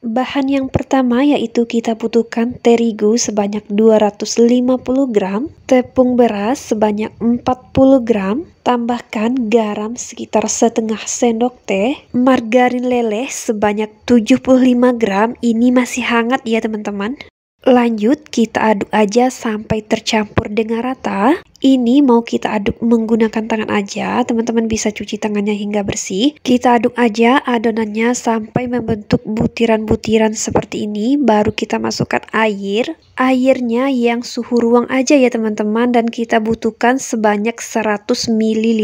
Bahan yang pertama yaitu kita butuhkan terigu sebanyak 250 gram, tepung beras sebanyak 40 gram, tambahkan garam sekitar setengah sendok teh, margarin leleh sebanyak 75 gram, ini masih hangat ya teman-teman. Lanjut, kita aduk aja sampai tercampur dengan rata. Ini mau kita aduk menggunakan tangan aja, teman-teman bisa cuci tangannya hingga bersih. Kita aduk aja adonannya sampai membentuk butiran-butiran seperti ini, baru kita masukkan air. Airnya yang suhu ruang aja ya teman-teman, dan kita butuhkan sebanyak 100 ml.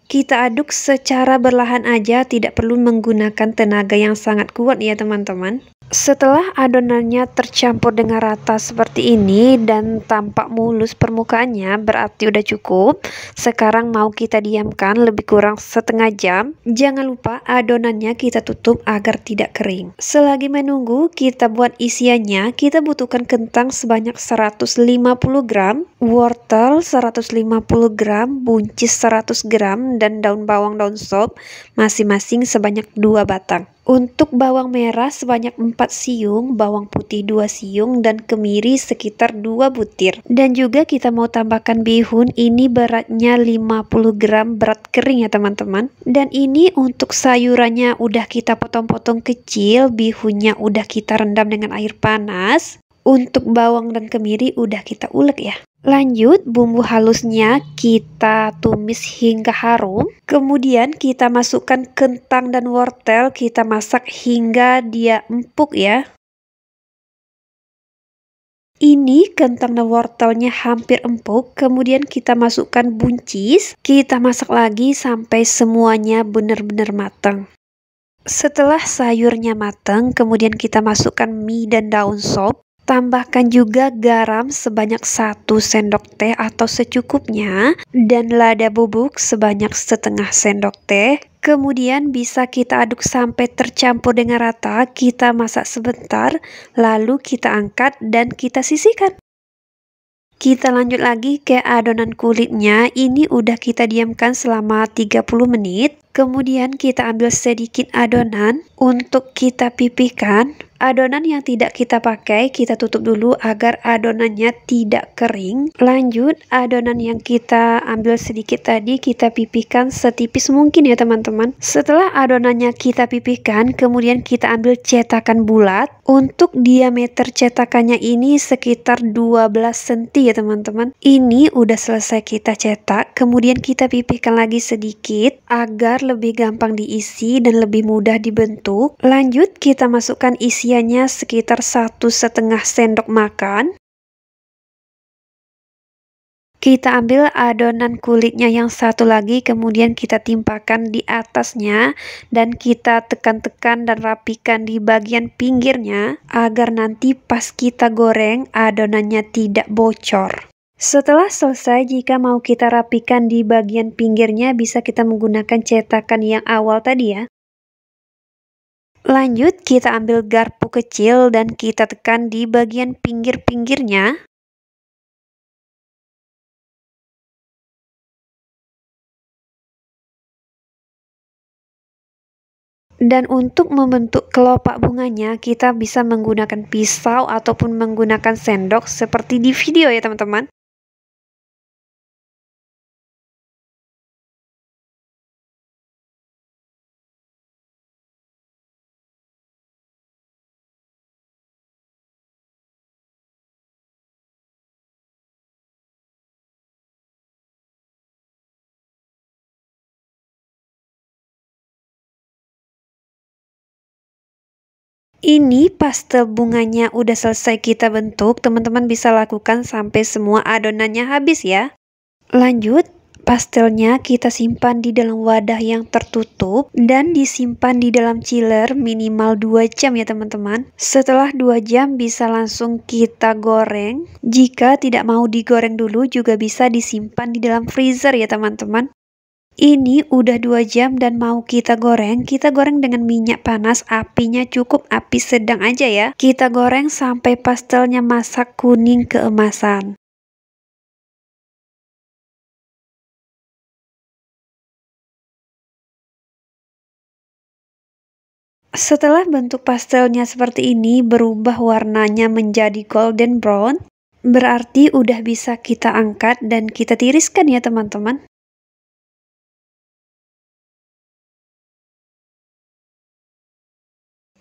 Kita aduk secara berlahan aja, tidak perlu menggunakan tenaga yang sangat kuat ya teman-teman. Setelah adonannya tercampur dengan rata seperti ini dan tampak mulus permukaannya, berarti udah cukup. Sekarang mau kita diamkan lebih kurang setengah jam. Jangan lupa adonannya kita tutup agar tidak kering. Selagi menunggu, kita buat isiannya. Kita butuhkan kentang sebanyak 150 gram, wortel 150 gram, buncis 100 gram, dan daun bawang daun sop masing-masing sebanyak 2 batang. Untuk bawang merah sebanyak 4 siung, bawang putih 2 siung, dan kemiri sekitar 2 butir. Dan juga kita mau tambahkan bihun, ini beratnya 50 gram berat kering ya teman-teman. Dan ini untuk sayurannya udah kita potong-potong kecil, bihunnya udah kita rendam dengan air panas. Untuk bawang dan kemiri udah kita ulek ya. Lanjut, bumbu halusnya kita tumis hingga harum. Kemudian kita masukkan kentang dan wortel, kita masak hingga dia empuk ya. Ini kentang dan wortelnya hampir empuk, kemudian kita masukkan buncis. Kita masak lagi sampai semuanya benar-benar matang. Setelah sayurnya matang, kemudian kita masukkan mie dan daun sop. Tambahkan juga garam sebanyak 1 sendok teh atau secukupnya, dan lada bubuk sebanyak setengah sendok teh. Kemudian bisa kita aduk sampai tercampur dengan rata, kita masak sebentar, lalu kita angkat dan kita sisihkan. Kita lanjut lagi ke adonan kulitnya, ini udah kita diamkan selama 30 menit. Kemudian kita ambil sedikit adonan untuk kita pipihkan. Adonan yang tidak kita pakai, kita tutup dulu agar adonannya tidak kering. Lanjut, adonan yang kita ambil sedikit tadi, kita pipihkan setipis mungkin ya teman-teman. Setelah adonannya kita pipihkan, kemudian kita ambil cetakan bulat. Untuk diameter cetakannya ini sekitar 12 cm ya teman-teman. Ini udah selesai kita cetak, kemudian kita pipihkan lagi sedikit agar lebih gampang diisi dan lebih mudah dibentuk. Lanjut, kita masukkan isiannya sekitar 1,5 sendok makan. Kita ambil adonan kulitnya yang satu lagi, kemudian kita timpakan di atasnya dan kita tekan-tekan dan rapikan di bagian pinggirnya agar nanti pas kita goreng adonannya tidak bocor. Setelah selesai, jika mau kita rapikan di bagian pinggirnya, bisa kita menggunakan cetakan yang awal tadi ya. Lanjut, kita ambil garpu kecil dan kita tekan di bagian pinggir-pinggirnya. Dan untuk membentuk kelopak bunganya, kita bisa menggunakan pisau ataupun menggunakan sendok seperti di video ya teman-teman. Ini pastel bunganya udah selesai kita bentuk, teman-teman bisa lakukan sampai semua adonannya habis ya. Lanjut, pastelnya kita simpan di dalam wadah yang tertutup dan disimpan di dalam chiller minimal 2 jam ya teman-teman. Setelah 2 jam bisa langsung kita goreng. Jika tidak mau digoreng dulu juga bisa disimpan di dalam freezer ya teman-teman. Ini udah 2 jam dan mau kita goreng dengan minyak panas, apinya cukup api sedang aja ya. Kita goreng sampai pastelnya masak kuning keemasan. Setelah bentuk pastelnya seperti ini berubah warnanya menjadi golden brown, berarti udah bisa kita angkat dan kita tiriskan ya teman-teman.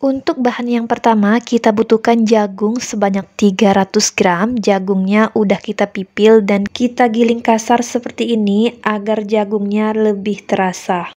Untuk bahan yang pertama, kita butuhkan jagung sebanyak 300 gram. Jagungnya udah kita pipil dan kita giling kasar seperti ini agar jagungnya lebih terasa.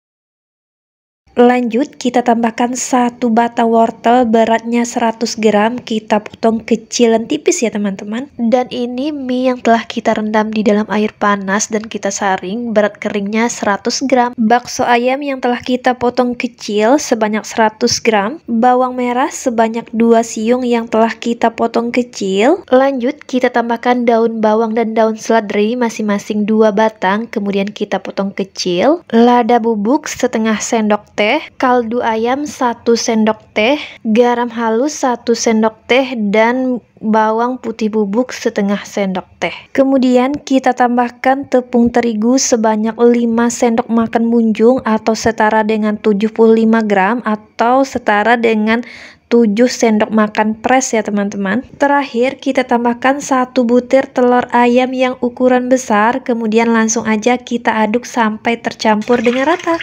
Lanjut, kita tambahkan 1 batang wortel beratnya 100 gram, kita potong kecilan tipis ya teman-teman. Dan ini mie yang telah kita rendam di dalam air panas dan kita saring, berat keringnya 100 gram. Bakso ayam yang telah kita potong kecil sebanyak 100 gram. Bawang merah sebanyak 2 siung yang telah kita potong kecil. Lanjut, kita tambahkan daun bawang dan daun seledri masing-masing 2 batang, kemudian kita potong kecil. Lada bubuk setengah sendok teh, kaldu ayam 1 sendok teh, garam halus 1 sendok teh, dan bawang putih bubuk setengah sendok teh. Kemudian kita tambahkan tepung terigu sebanyak 5 sendok makan munjung atau setara dengan 75 gram atau setara dengan 7 sendok makan pres ya teman-teman. Terakhir kita tambahkan 1 butir telur ayam yang ukuran besar, kemudian langsung aja kita aduk sampai tercampur dengan rata.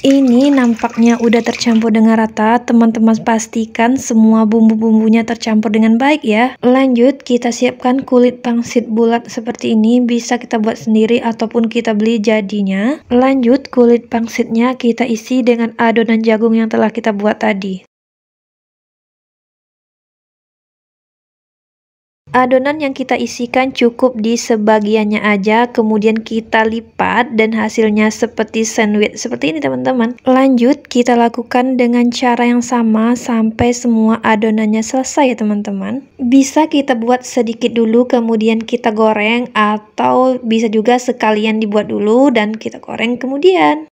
Ini nampaknya udah tercampur dengan rata. Teman-teman pastikan semua bumbu-bumbunya tercampur dengan baik ya. Lanjut, kita siapkan kulit pangsit bulat seperti ini. Bisa kita buat sendiri ataupun kita beli jadinya. Lanjut, kulit pangsitnya kita isi dengan adonan jagung yang telah kita buat tadi. Adonan yang kita isikan cukup di sebagiannya aja, kemudian kita lipat dan hasilnya seperti sandwich seperti ini teman-teman. Lanjut, kita lakukan dengan cara yang sama sampai semua adonannya selesai ya teman-teman. Bisa kita buat sedikit dulu kemudian kita goreng, atau bisa juga sekalian dibuat dulu dan kita goreng kemudian.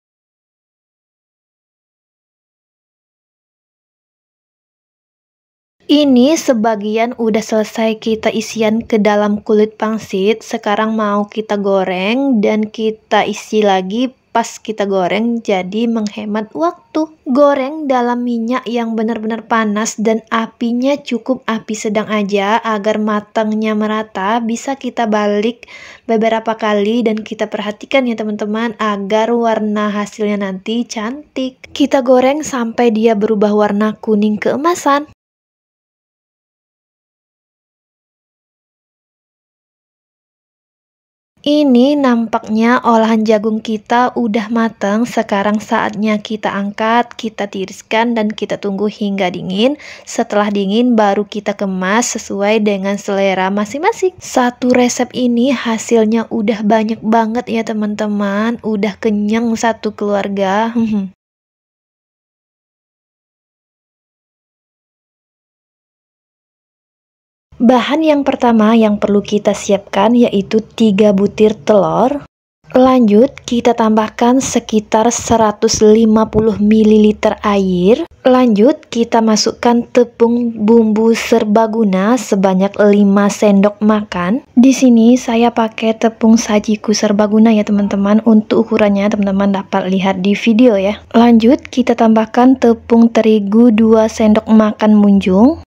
Ini sebagian udah selesai kita isian ke dalam kulit pangsit. Sekarang mau kita goreng dan kita isi lagi pas kita goreng, jadi menghemat waktu. Goreng dalam minyak yang benar-benar panas dan apinya cukup api sedang aja agar matangnya merata. Bisa kita balik beberapa kali dan kita perhatikan ya teman-teman agar warna hasilnya nanti cantik. Kita goreng sampai dia berubah warna kuning keemasan. Ini nampaknya olahan jagung kita udah matang. Sekarang saatnya kita angkat, kita tiriskan dan kita tunggu hingga dingin. Setelah dingin baru kita kemas sesuai dengan selera masing-masing. Satu resep ini hasilnya udah banyak banget ya teman-teman. Udah kenyang satu keluarga. Bahan yang pertama yang perlu kita siapkan yaitu 3 butir telur. Lanjut, kita tambahkan sekitar 150 ml air. Lanjut, kita masukkan tepung bumbu serbaguna sebanyak 5 sendok makan. Di sini saya pakai tepung sajiku serbaguna ya teman-teman. Untuk ukurannya teman-teman dapat lihat di video ya. Lanjut, kita tambahkan tepung terigu 2 sendok makan munjung.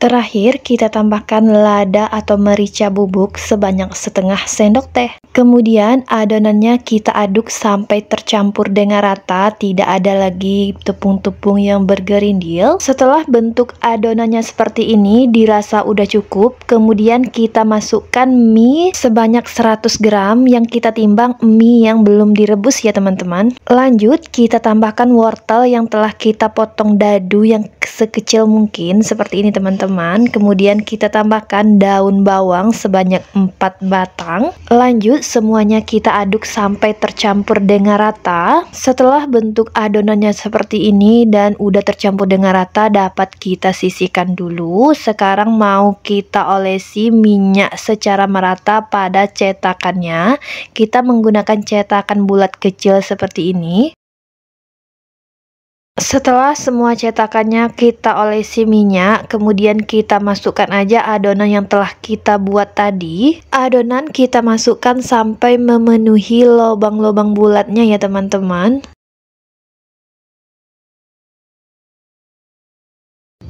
Terakhir, kita tambahkan lada atau merica bubuk sebanyak setengah sendok teh. Kemudian adonannya kita aduk sampai tercampur dengan rata, tidak ada lagi tepung-tepung yang bergerindil. Setelah bentuk adonannya seperti ini dirasa udah cukup, kemudian kita masukkan mie sebanyak 100 gram yang kita timbang mie yang belum direbus ya teman-teman. Lanjut, kita tambahkan wortel yang telah kita potong dadu yang sekecil mungkin seperti ini teman-teman. Kemudian kita tambahkan daun bawang sebanyak 4 batang. Lanjut, semuanya kita aduk sampai tercampur dengan rata. Setelah bentuk adonannya seperti ini dan udah tercampur dengan rata, dapat kita sisihkan dulu. Sekarang mau kita olesi minyak secara merata pada cetakannya. Kita menggunakan cetakan bulat kecil seperti ini. Setelah semua cetakannya kita olesi minyak, kemudian kita masukkan aja adonan yang telah kita buat tadi. Adonan kita masukkan sampai memenuhi lubang-lubang bulatnya ya teman-teman.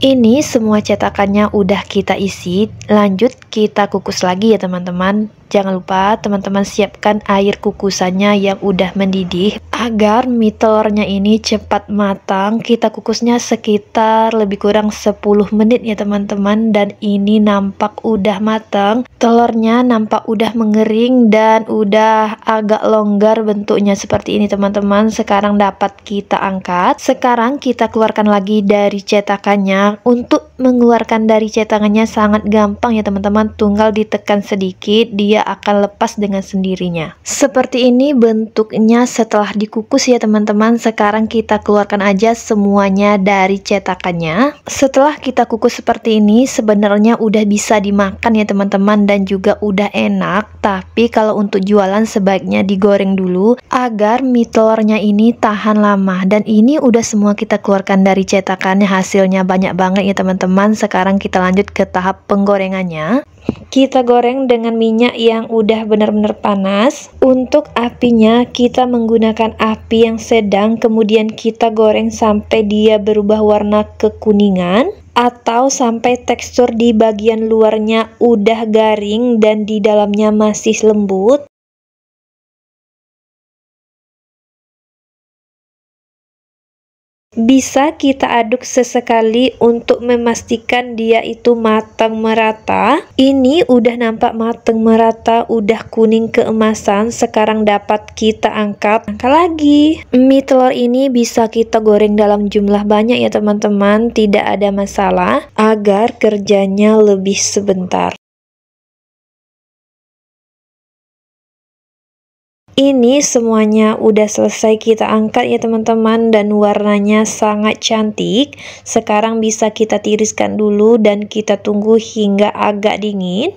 Ini semua cetakannya udah kita isi, lanjut kita kukus lagi ya teman-teman. Jangan lupa teman-teman siapkan air kukusannya yang udah mendidih agar mie telurnya ini cepat matang. Kita kukusnya sekitar lebih kurang 10 menit ya teman-teman, dan ini nampak udah matang. Telurnya nampak udah mengering dan udah agak longgar bentuknya seperti ini teman-teman. Sekarang dapat kita angkat. Sekarang kita keluarkan lagi dari cetakannya. Untuk mengeluarkan dari cetakannya sangat gampang ya teman-teman, tinggal ditekan sedikit dia akan lepas dengan sendirinya. Seperti ini bentuknya setelah dikukus ya teman-teman. Sekarang kita keluarkan aja semuanya dari cetakannya. Setelah kita kukus seperti ini sebenarnya udah bisa dimakan ya teman-teman, dan juga udah enak. Tapi kalau untuk jualan sebaiknya digoreng dulu agar mie telurnya ini tahan lama. Dan ini udah semua kita keluarkan dari cetakannya, hasilnya banyak banget ya teman-teman. Sekarang kita lanjut ke tahap penggorengannya. Kita goreng dengan minyak yang udah benar-benar panas. Untuk apinya kita menggunakan api yang sedang, kemudian kita goreng sampai dia berubah warna kekuningan atau sampai tekstur di bagian luarnya udah garing dan di dalamnya masih lembut. Bisa kita aduk sesekali untuk memastikan dia itu matang merata. Ini udah nampak matang merata, udah kuning keemasan. Sekarang dapat kita angkat. Angkat lagi. Mie telur ini bisa kita goreng dalam jumlah banyak ya teman-teman, tidak ada masalah agar kerjanya lebih sebentar. Ini semuanya udah selesai kita angkat ya teman-teman, dan warnanya sangat cantik. Sekarang bisa kita tiriskan dulu dan kita tunggu hingga agak dingin.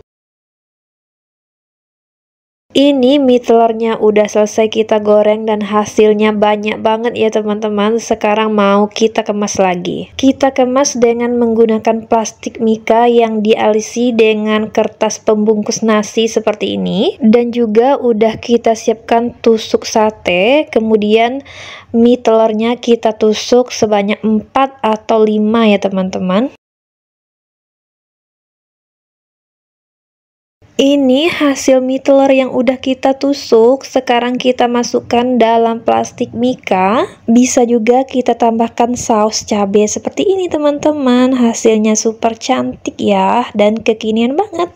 Ini mie telurnya udah selesai kita goreng dan hasilnya banyak banget ya teman-teman. Sekarang mau kita kemas lagi. Kita kemas dengan menggunakan plastik mika yang dialisi dengan kertas pembungkus nasi seperti ini. Dan juga udah kita siapkan tusuk sate. Kemudian mie telurnya kita tusuk sebanyak 4 atau 5 ya teman-teman. Ini hasil mie telur yang udah kita tusuk. Sekarang kita masukkan dalam plastik mika. Bisa juga kita tambahkan saus cabai seperti ini teman-teman. Hasilnya super cantik ya, dan kekinian banget.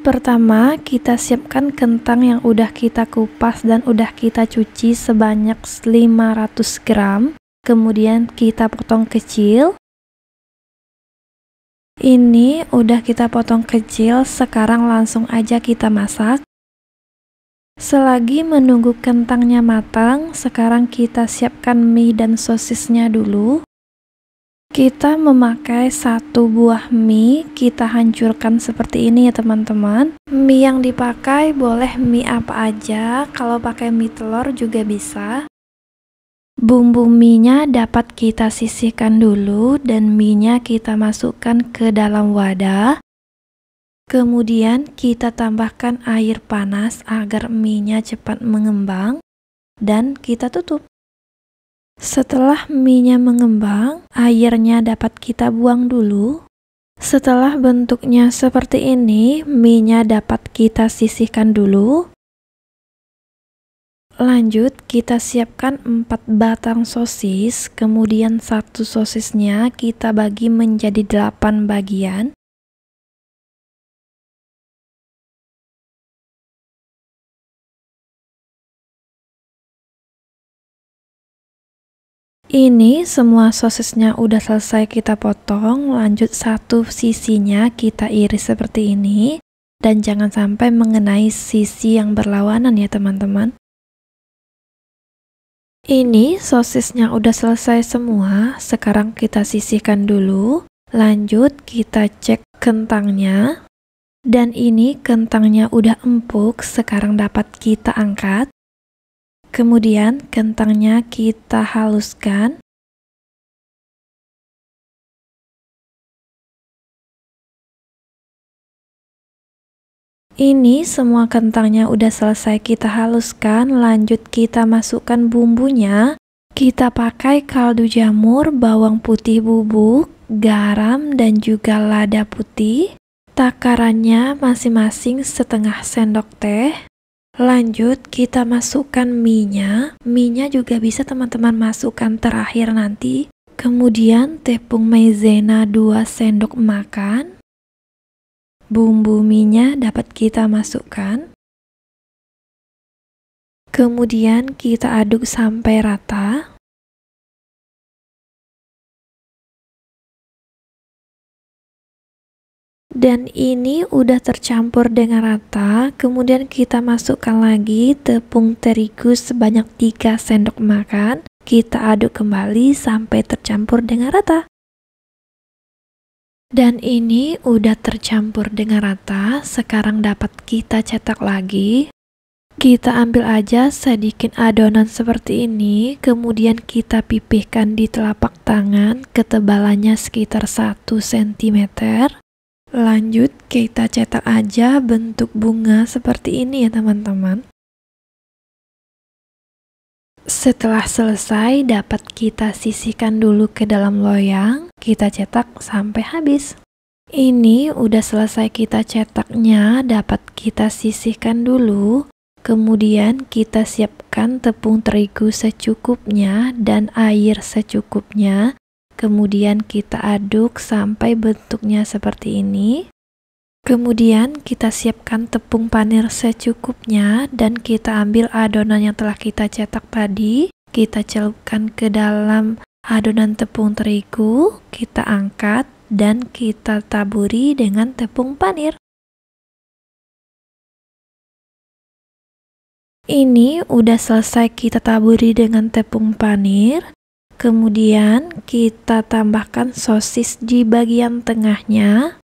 Pertama, kita siapkan kentang yang udah kita kupas dan udah kita cuci sebanyak 500 gram. Kemudian kita potong kecil. Ini udah kita potong kecil, sekarang langsung aja kita masak. Selagi menunggu kentangnya matang, sekarang kita siapkan mie dan sosisnya dulu. Kita memakai 1 buah mie, kita hancurkan seperti ini ya teman-teman. Mie yang dipakai boleh mie apa aja, kalau pakai mie telur juga bisa. Bumbu mie-nya dapat kita sisihkan dulu dan mie-nya kita masukkan ke dalam wadah. Kemudian kita tambahkan air panas agar mie-nya cepat mengembang dan kita tutup. Setelah mie-nya mengembang, airnya dapat kita buang dulu. Setelah bentuknya seperti ini, mie-nya dapat kita sisihkan dulu. Lanjut, kita siapkan 4 batang sosis, kemudian 1 sosisnya kita bagi menjadi 8 bagian. Ini semua sosisnya udah selesai kita potong, lanjut satu sisinya kita iris seperti ini, dan jangan sampai mengenai sisi yang berlawanan ya teman-teman. Ini sosisnya udah selesai semua, sekarang kita sisihkan dulu. Lanjut kita cek kentangnya. Dan ini kentangnya udah empuk, sekarang dapat kita angkat. Kemudian kentangnya kita haluskan. Ini semua kentangnya udah selesai kita haluskan, lanjut kita masukkan bumbunya. Kita pakai kaldu jamur, bawang putih bubuk, garam, dan juga lada putih. Takarannya masing-masing setengah sendok teh. Lanjut kita masukkan mie-nya. Mie-nya juga bisa teman-teman masukkan terakhir nanti. Kemudian tepung maizena 2 sendok makan. Bumbu mie-nya dapat kita masukkan. Kemudian kita aduk sampai rata. Dan ini udah tercampur dengan rata. Kemudian kita masukkan lagi tepung terigu sebanyak 3 sendok makan. Kita aduk kembali sampai tercampur dengan rata. Dan ini udah tercampur dengan rata, sekarang dapat kita cetak lagi. Kita ambil aja sedikit adonan seperti ini, kemudian kita pipihkan di telapak tangan, ketebalannya sekitar 1 cm. Lanjut kita cetak aja bentuk bunga seperti ini ya teman-teman. Setelah selesai, dapat kita sisihkan dulu ke dalam loyang, kita cetak sampai habis. Ini udah selesai kita cetaknya, dapat kita sisihkan dulu. Kemudian kita siapkan tepung terigu secukupnya dan air secukupnya. Kemudian kita aduk sampai bentuknya seperti ini. Kemudian kita siapkan tepung panir secukupnya dan kita ambil adonan yang telah kita cetak tadi. Kita celupkan ke dalam adonan tepung terigu, kita angkat dan kita taburi dengan tepung panir. Ini udah selesai kita taburi dengan tepung panir. Kemudian kita tambahkan sosis di bagian tengahnya.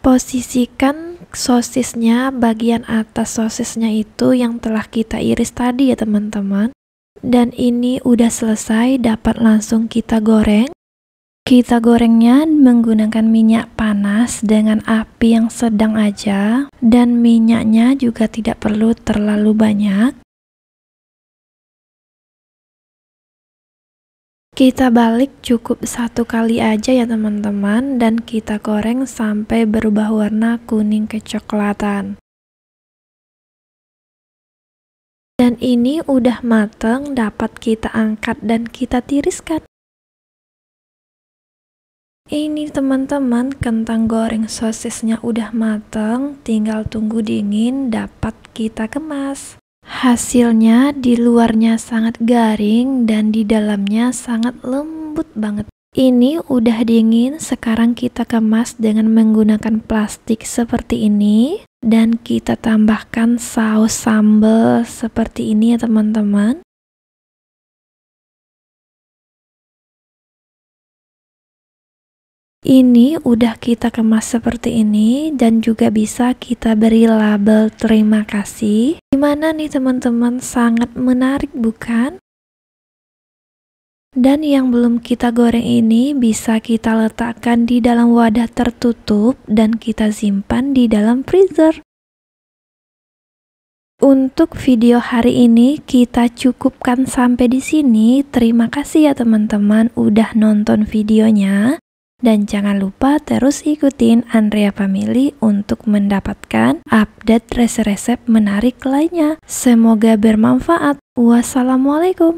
Posisikan sosisnya, bagian atas sosisnya itu yang telah kita iris tadi ya teman-teman. Dan ini udah selesai, dapat langsung kita goreng. Kita gorengnya menggunakan minyak panas dengan api yang sedang aja. Dan minyaknya juga tidak perlu terlalu banyak. Kita balik cukup 1 kali aja ya teman-teman, dan kita goreng sampai berubah warna kuning kecoklatan. Dan ini udah mateng, dapat kita angkat dan kita tiriskan. Ini teman-teman, kentang goreng sosisnya udah mateng, tinggal tunggu dingin, dapat kita kemas. Hasilnya di luarnya sangat garing dan di dalamnya sangat lembut banget. Ini udah dingin, sekarang kita kemas dengan menggunakan plastik seperti ini. Dan kita tambahkan saus sambal seperti ini ya teman-teman. Ini udah kita kemas seperti ini dan juga bisa kita beri label terima kasih. Gimana nih teman-teman, sangat menarik bukan? Dan yang belum kita goreng ini bisa kita letakkan di dalam wadah tertutup dan kita simpan di dalam freezer. Untuk video hari ini kita cukupkan sampai di sini. Terima kasih ya teman-teman udah nonton videonya. Dan jangan lupa terus ikutin Andrea Family untuk mendapatkan update resep-resep menarik lainnya. Semoga bermanfaat. Wassalamualaikum.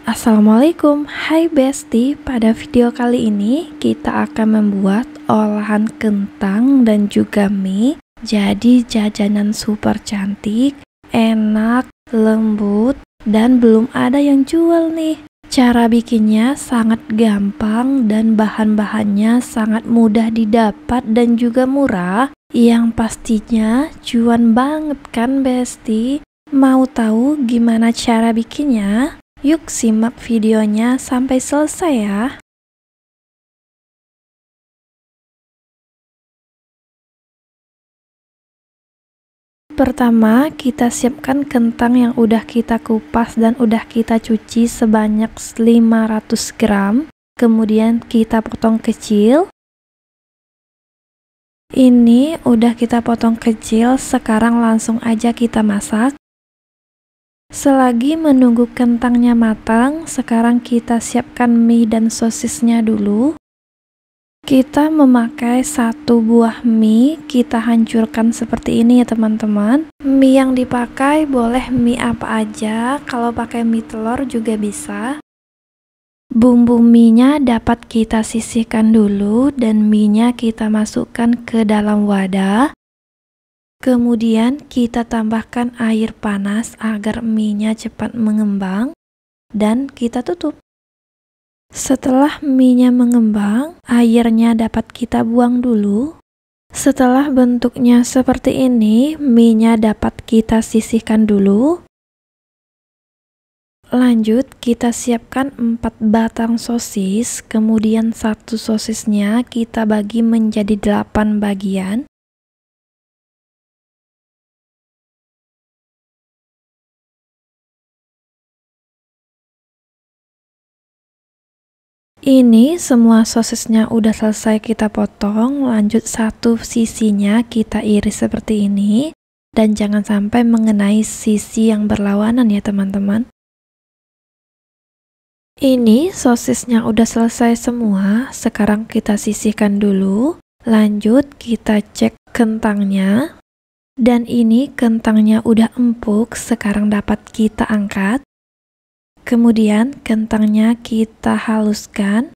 Assalamualaikum, hai Besti. Pada video kali ini kita akan membuat olahan kentang dan juga mie. Jadi jajanan super cantik, enak, lembut, dan belum ada yang jual nih. Cara bikinnya sangat gampang dan bahan-bahannya sangat mudah didapat dan juga murah. Yang pastinya cuan banget kan Besti? Mau tahu gimana cara bikinnya? Yuk simak videonya sampai selesai ya. Pertama, kita siapkan kentang yang udah kita kupas dan udah kita cuci sebanyak 500 gram. Kemudian kita potong kecil. Ini udah kita potong kecil, sekarang langsung aja kita masak. Selagi menunggu kentangnya matang, sekarang kita siapkan mie dan sosisnya dulu. Kita memakai 1 buah mie, kita hancurkan seperti ini ya teman-teman. Mie yang dipakai boleh mie apa aja, kalau pakai mie telur juga bisa. Bumbu mie-nya dapat kita sisihkan dulu dan mie-nya kita masukkan ke dalam wadah. Kemudian kita tambahkan air panas agar mie-nya cepat mengembang dan kita tutup. Setelah mie-nya mengembang, airnya dapat kita buang dulu. Setelah bentuknya seperti ini, mie-nya dapat kita sisihkan dulu. Lanjut, kita siapkan 4 batang sosis, kemudian 1 sosisnya kita bagi menjadi 8 bagian. Ini semua sosisnya udah selesai kita potong, lanjut satu sisinya kita iris seperti ini, dan jangan sampai mengenai sisi yang berlawanan ya teman-teman. Ini sosisnya udah selesai semua, sekarang kita sisihkan dulu, lanjut kita cek kentangnya, dan ini kentangnya udah empuk, sekarang dapat kita angkat. Kemudian kentangnya kita haluskan.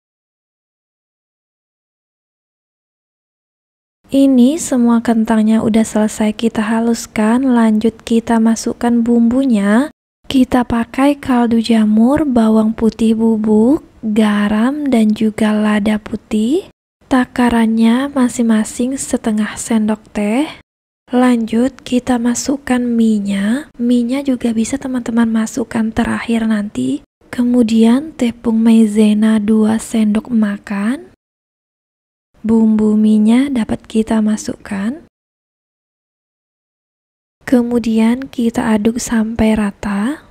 Ini semua kentangnya udah selesai kita haluskan, lanjut kita masukkan bumbunya. Kita pakai kaldu jamur, bawang putih bubuk, garam, dan juga lada putih. Takarannya masing-masing setengah sendok teh. Lanjut kita masukkan mie-nya. Mie-nya juga bisa teman-teman masukkan terakhir nanti. Kemudian tepung maizena 2 sendok makan. Bumbu mie-nya dapat kita masukkan. Kemudian kita aduk sampai rata.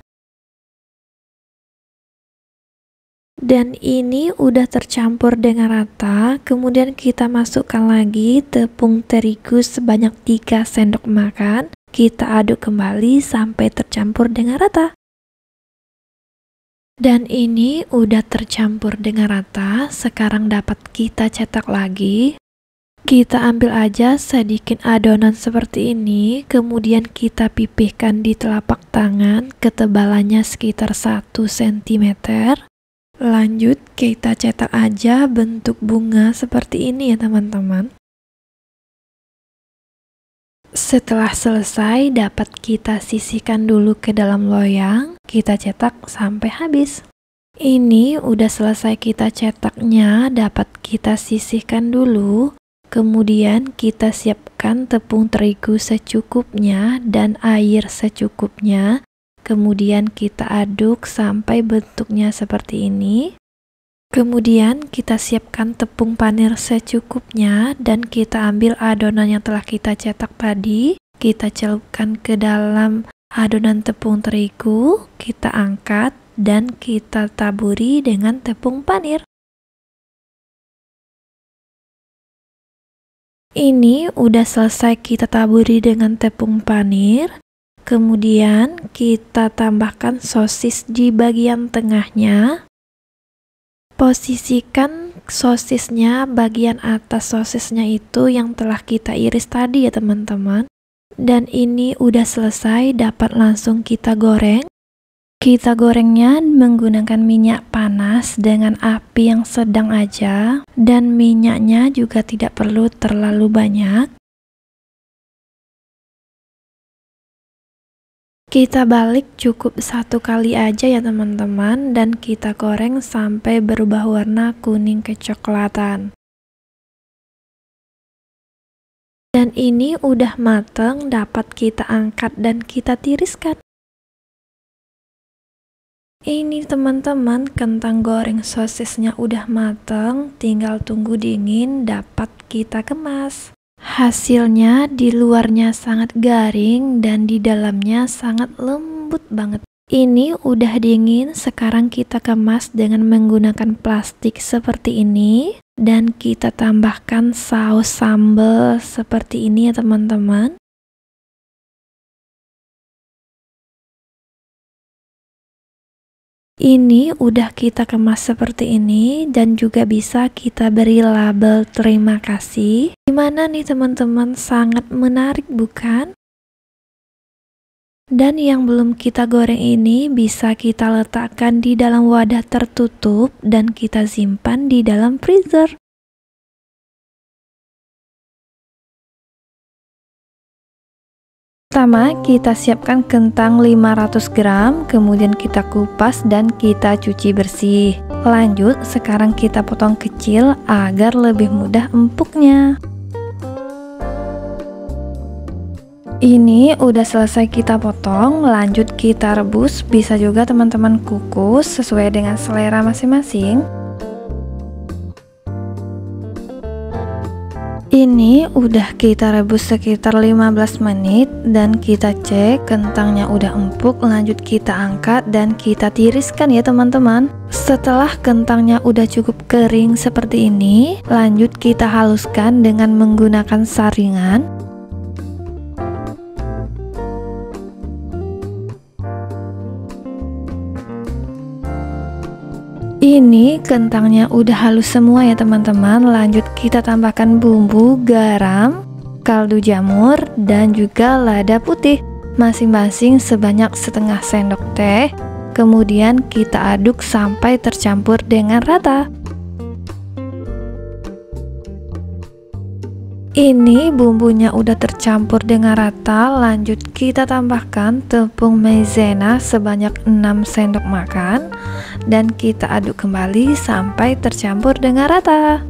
Dan ini udah tercampur dengan rata, kemudian kita masukkan lagi tepung terigu sebanyak 3 sendok makan. Kita aduk kembali sampai tercampur dengan rata. Dan ini udah tercampur dengan rata, sekarang dapat kita cetak lagi. Kita ambil aja sedikit adonan seperti ini, kemudian kita pipihkan di telapak tangan, ketebalannya sekitar 1 cm. Lanjut kita cetak aja bentuk bunga seperti ini ya teman-teman. Setelah selesai dapat kita sisihkan dulu ke dalam loyang, kita cetak sampai habis. Ini udah selesai kita cetaknya, dapat kita sisihkan dulu. Kemudian kita siapkan tepung terigu secukupnya dan air secukupnya. Kemudian kita aduk sampai bentuknya seperti ini. Kemudian kita siapkan tepung panir secukupnya dan kita ambil adonan yang telah kita cetak tadi. Kita celupkan ke dalam adonan tepung terigu, kita angkat dan kita taburi dengan tepung panir. Ini udah selesai kita taburi dengan tepung panir. Kemudian kita tambahkan sosis di bagian tengahnya. Posisikan sosisnya bagian atas sosisnya itu yang telah kita iris tadi ya teman-teman. Dan ini udah selesai, dapat langsung kita goreng. Kita gorengnya menggunakan minyak panas dengan api yang sedang aja. Dan minyaknya juga tidak perlu terlalu banyak. Kita balik cukup 1 kali aja ya teman-teman, dan kita goreng sampai berubah warna kuning kecoklatan. Dan ini udah mateng, dapat kita angkat dan kita tiriskan. Ini teman-teman, kentang goreng sosisnya udah mateng, tinggal tunggu dingin, dapat kita kemas. Hasilnya di luarnya sangat garing dan di dalamnya sangat lembut banget. Ini udah dingin, sekarang kita kemas dengan menggunakan plastik seperti ini dan kita tambahkan saus sambal seperti ini ya teman-teman. Ini udah kita kemas seperti ini dan juga bisa kita beri label terima kasih. Gimana nih teman-teman, sangat menarik bukan? Dan yang belum kita goreng ini bisa kita letakkan di dalam wadah tertutup dan kita simpan di dalam freezer. Pertama, kita siapkan kentang 500 gram, kemudian kita kupas dan kita cuci bersih. Lanjut, sekarang kita potong kecil agar lebih mudah empuknya. Ini udah selesai kita potong, lanjut kita rebus, bisa juga teman-teman kukus sesuai dengan selera masing-masing. Ini udah kita rebus sekitar 15 menit dan kita cek kentangnya udah empuk, lanjut kita angkat dan kita tiriskan ya teman-teman. Setelah kentangnya udah cukup kering seperti ini, lanjut kita haluskan dengan menggunakan saringan. Ini kentangnya udah halus semua ya teman-teman. Lanjut kita tambahkan bumbu, garam, kaldu jamur, dan juga lada putih masing-masing sebanyak setengah sendok teh. Kemudian kita aduk sampai tercampur dengan rata. Ini bumbunya udah tercampur dengan rata, lanjut kita tambahkan tepung maizena sebanyak 6 sendok makan dan kita aduk kembali sampai tercampur dengan rata.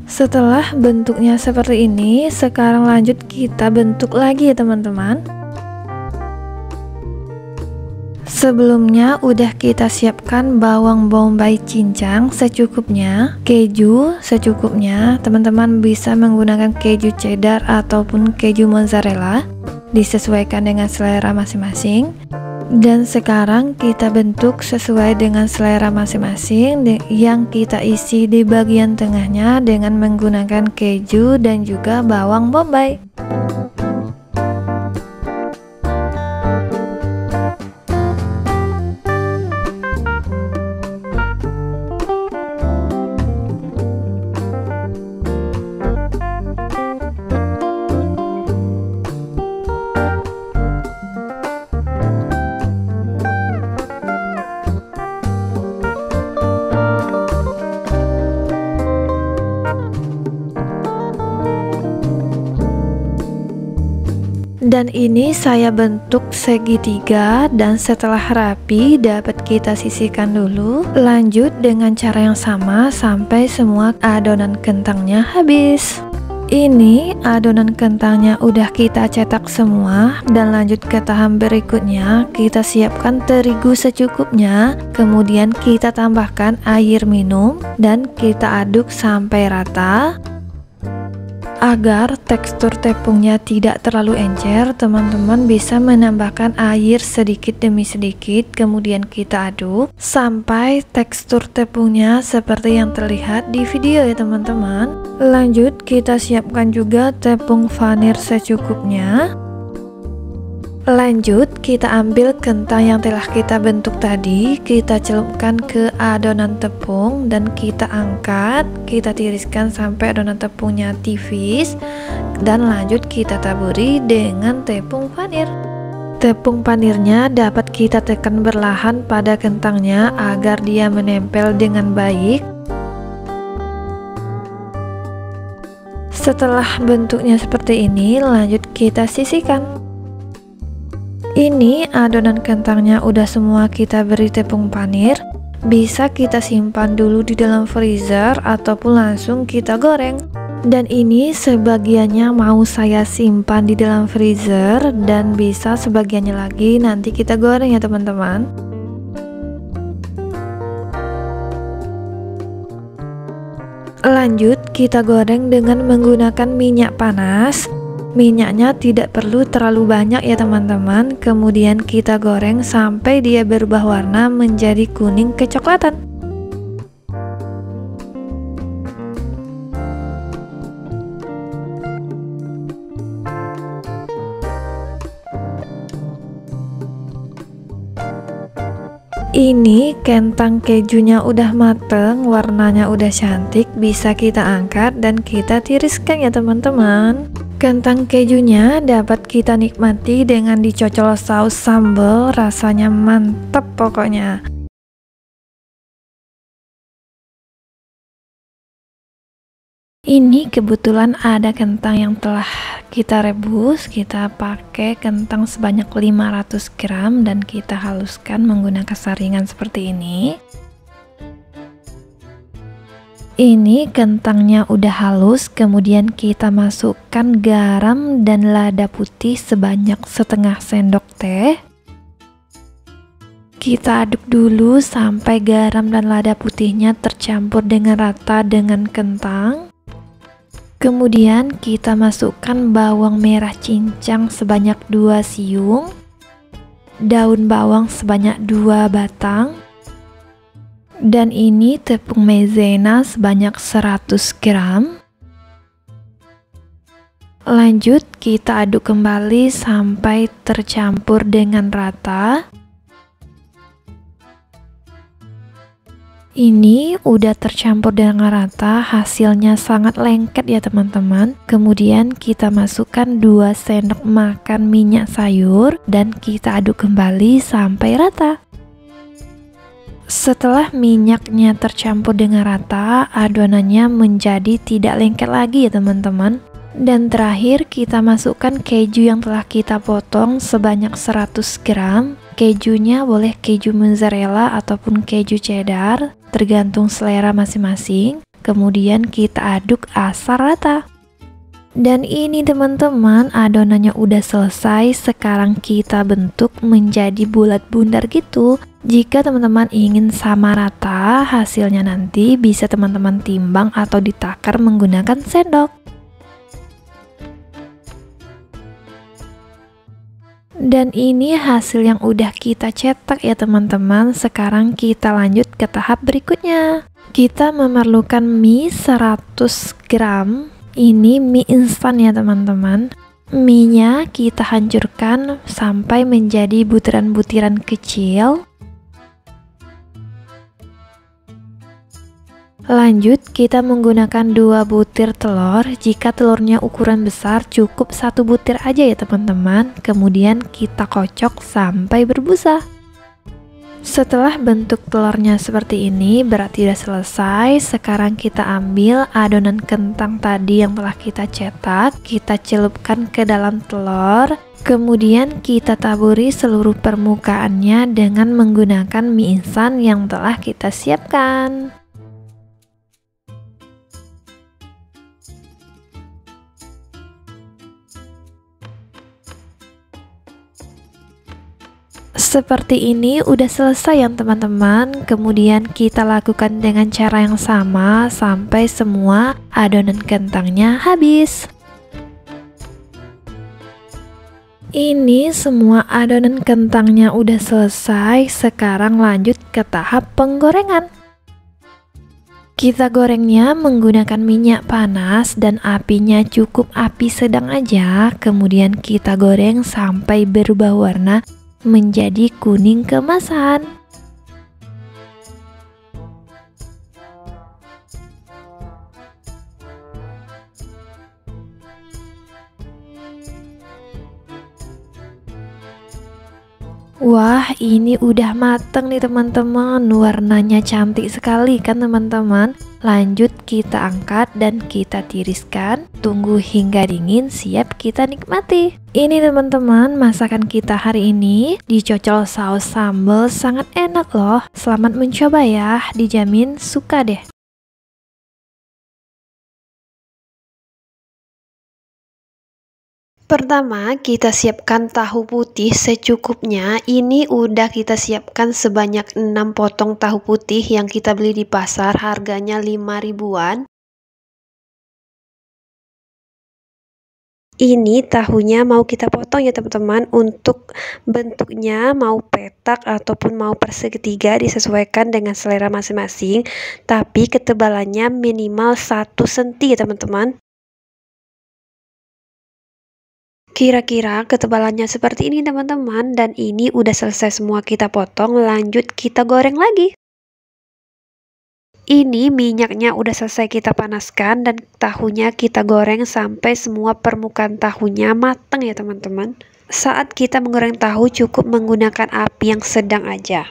Setelah bentuknya seperti ini, sekarang lanjut kita bentuk lagi ya teman-teman. Sebelumnya udah kita siapkan bawang bombay cincang secukupnya, keju secukupnya. Teman-teman bisa menggunakan keju cheddar ataupun keju mozzarella, disesuaikan dengan selera masing-masing. Dan sekarang kita bentuk sesuai dengan selera masing-masing, yang kita isi di bagian tengahnya dengan menggunakan keju dan juga bawang bombay. Dan ini saya bentuk segitiga, dan setelah rapi dapat kita sisihkan dulu. Lanjut dengan cara yang sama sampai semua adonan kentangnya habis. Ini adonan kentangnya udah kita cetak semua, dan lanjut ke tahap berikutnya. Kita siapkan terigu secukupnya, kemudian kita tambahkan air minum dan kita aduk sampai rata. Agar tekstur tepungnya tidak terlalu encer, teman-teman bisa menambahkan air sedikit demi sedikit, kemudian kita aduk sampai tekstur tepungnya seperti yang terlihat di video ya teman-teman. Lanjut kita siapkan juga tepung vanir secukupnya. Lanjut kita ambil kentang yang telah kita bentuk tadi, kita celupkan ke adonan tepung dan kita angkat, kita tiriskan sampai adonan tepungnya tipis, dan lanjut kita taburi dengan tepung vanir. Tepung panirnya dapat kita tekan berlahan pada kentangnya agar dia menempel dengan baik. Setelah bentuknya seperti ini, lanjut kita sisihkan. Ini adonan kentangnya udah semua kita beri tepung panir. Bisa kita simpan dulu di dalam freezer ataupun langsung kita goreng. Dan ini sebagiannya mau saya simpan di dalam freezer, dan bisa sebagiannya lagi nanti kita goreng ya teman-teman. Lanjut, kita goreng dengan menggunakan minyak panas. Minyaknya tidak perlu terlalu banyak ya teman-teman. Kemudian kita goreng sampai dia berubah warna menjadi kuning kecoklatan. Ini kentang kejunya udah mateng, warnanya udah cantik, bisa kita angkat dan kita tiriskan ya teman-teman. Kentang kejunya dapat kita nikmati dengan dicocol saus sambal, rasanya mantap pokoknya. Ini kebetulan ada kentang yang telah kita rebus. Kita pakai kentang sebanyak 500 gram dan kita haluskan menggunakan saringan seperti ini. Ini kentangnya udah halus, kemudian kita masukkan garam dan lada putih sebanyak setengah sendok teh. Kita aduk dulu sampai garam dan lada putihnya tercampur dengan rata dengan kentang. Kemudian kita masukkan bawang merah cincang sebanyak 2 siung, daun bawang sebanyak 2 batang, dan ini tepung maizena sebanyak 100 gram. Lanjut, kita aduk kembali sampai tercampur dengan rata. Ini udah tercampur dengan rata, hasilnya sangat lengket ya teman-teman. Kemudian kita masukkan 2 sendok makan minyak sayur dan kita aduk kembali sampai rata. Setelah minyaknya tercampur dengan rata, adonannya menjadi tidak lengket lagi ya teman-teman. Dan terakhir kita masukkan keju yang telah kita potong sebanyak 100 gram. Kejunya boleh keju mozzarella ataupun keju cheddar, tergantung selera masing-masing. Kemudian kita aduk asal rata. Dan ini teman-teman, adonannya udah selesai. Sekarang kita bentuk menjadi bulat bundar gitu. Jika teman-teman ingin sama rata, hasilnya nanti bisa teman-teman timbang atau ditakar menggunakan sendok. Dan ini hasil yang udah kita cetak ya teman-teman. Sekarang kita lanjut ke tahap berikutnya. Kita memerlukan mie 100 gram. Ini mie instan ya teman-teman. Mie-nya kita hancurkan sampai menjadi butiran-butiran kecil. Lanjut, kita menggunakan 2 butir telur. Jika telurnya ukuran besar, cukup 1 butir aja ya teman-teman. Kemudian kita kocok sampai berbusa. Setelah bentuk telurnya seperti ini, berarti sudah selesai. Sekarang kita ambil adonan kentang tadi yang telah kita cetak, kita celupkan ke dalam telur. Kemudian kita taburi seluruh permukaannya dengan menggunakan mie instan yang telah kita siapkan. Seperti ini udah selesai ya teman-teman. Kemudian kita lakukan dengan cara yang sama sampai semua adonan kentangnya habis. Ini semua adonan kentangnya udah selesai. Sekarang lanjut ke tahap penggorengan. Kita gorengnya menggunakan minyak panas dan apinya cukup api sedang aja. Kemudian kita goreng sampai berubah warna menjadi kuning keemasan. Wah, ini udah mateng nih teman-teman. Warnanya cantik sekali kan teman-teman. Lanjut kita angkat dan kita tiriskan. Tunggu hingga dingin, siap kita nikmati. Ini teman-teman, masakan kita hari ini dicocol saus sambal, sangat enak loh. Selamat mencoba ya, dijamin suka deh. Pertama, kita siapkan tahu putih secukupnya. Ini udah kita siapkan sebanyak 6 potong tahu putih yang kita beli di pasar, harganya 5 ribuan. Ini tahunya mau kita potong ya teman-teman. Untuk bentuknya mau petak ataupun mau persegi disesuaikan dengan selera masing-masing. Tapi ketebalannya minimal 1 cm ya teman-teman. Kira-kira ketebalannya seperti ini teman-teman, dan ini udah selesai semua kita potong, lanjut kita goreng lagi. Ini minyaknya udah selesai kita panaskan dan tahunya kita goreng sampai semua permukaan tahunya matang ya teman-teman. Saat kita menggoreng tahu cukup menggunakan api yang sedang aja.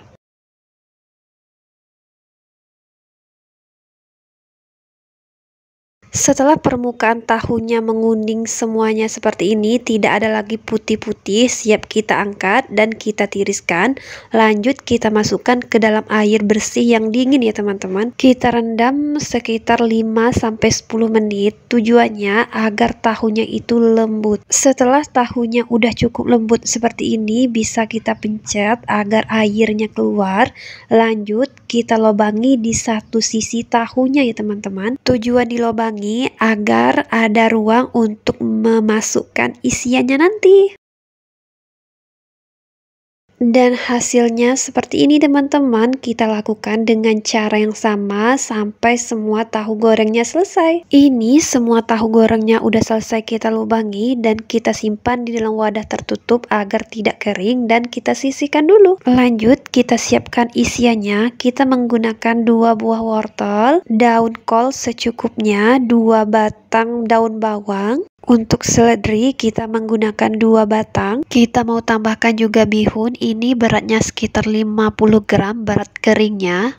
Setelah permukaan tahunya menguning semuanya seperti ini, tidak ada lagi putih-putih, siap kita angkat dan kita tiriskan. Lanjut kita masukkan ke dalam air bersih yang dingin ya teman-teman. Kita rendam sekitar 5-10 menit, tujuannya agar tahunya itu lembut. Setelah tahunya udah cukup lembut seperti ini, bisa kita pencet agar airnya keluar. Lanjut kita lobangi di satu sisi tahunya ya teman-teman. Tujuan dilobangi agar ada ruang untuk memasukkan isiannya nanti. Dan hasilnya seperti ini teman-teman, kita lakukan dengan cara yang sama sampai semua tahu gorengnya selesai. Ini semua tahu gorengnya udah selesai kita lubangi dan kita simpan di dalam wadah tertutup agar tidak kering dan kita sisihkan dulu. Lanjut kita siapkan isiannya, kita menggunakan 2 buah wortel, daun kol secukupnya, 2 batang daun bawang. Untuk seledri kita menggunakan 2 batang. Kita mau tambahkan juga bihun, ini beratnya sekitar 50 gram berat keringnya.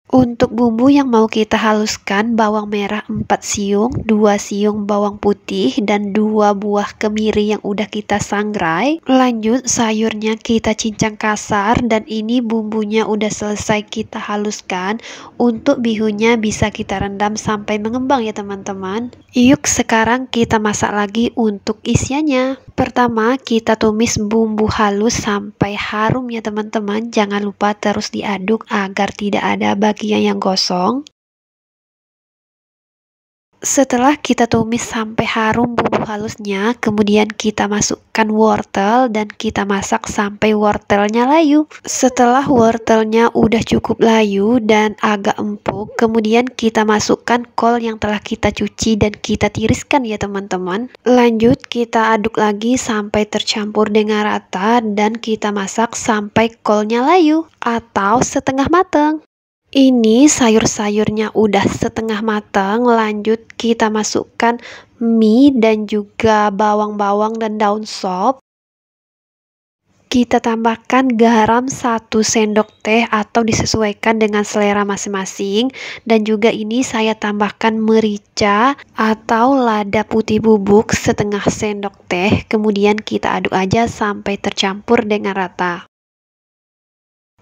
Untuk bumbu yang mau kita haluskan, bawang merah 4 siung, 2 siung bawang putih, dan 2 buah kemiri yang udah kita sangrai. Lanjut sayurnya kita cincang kasar dan ini bumbunya udah selesai kita haluskan. Untuk bihunnya bisa kita rendam sampai mengembang ya teman-teman. Yuk sekarang kita masak lagi untuk isiannya. Pertama kita tumis bumbu halus sampai harum ya teman-teman. Jangan lupa terus diaduk agar tidak ada bagian yang gosong. Setelah kita tumis sampai harum bumbu halusnya, kemudian kita masukkan wortel dan kita masak sampai wortelnya layu. Setelah wortelnya udah cukup layu dan agak empuk, kemudian kita masukkan kol yang telah kita cuci dan kita tiriskan ya teman-teman. Lanjut kita aduk lagi sampai tercampur dengan rata dan kita masak sampai kolnya layu atau setengah matang. Ini sayur-sayurnya udah setengah matang, lanjut kita masukkan mie dan juga bawang-bawang dan daun sop. Kita tambahkan garam 1 sendok teh atau disesuaikan dengan selera masing-masing. Dan juga ini saya tambahkan merica atau lada putih bubuk setengah sendok teh. Kemudian kita aduk aja sampai tercampur dengan rata.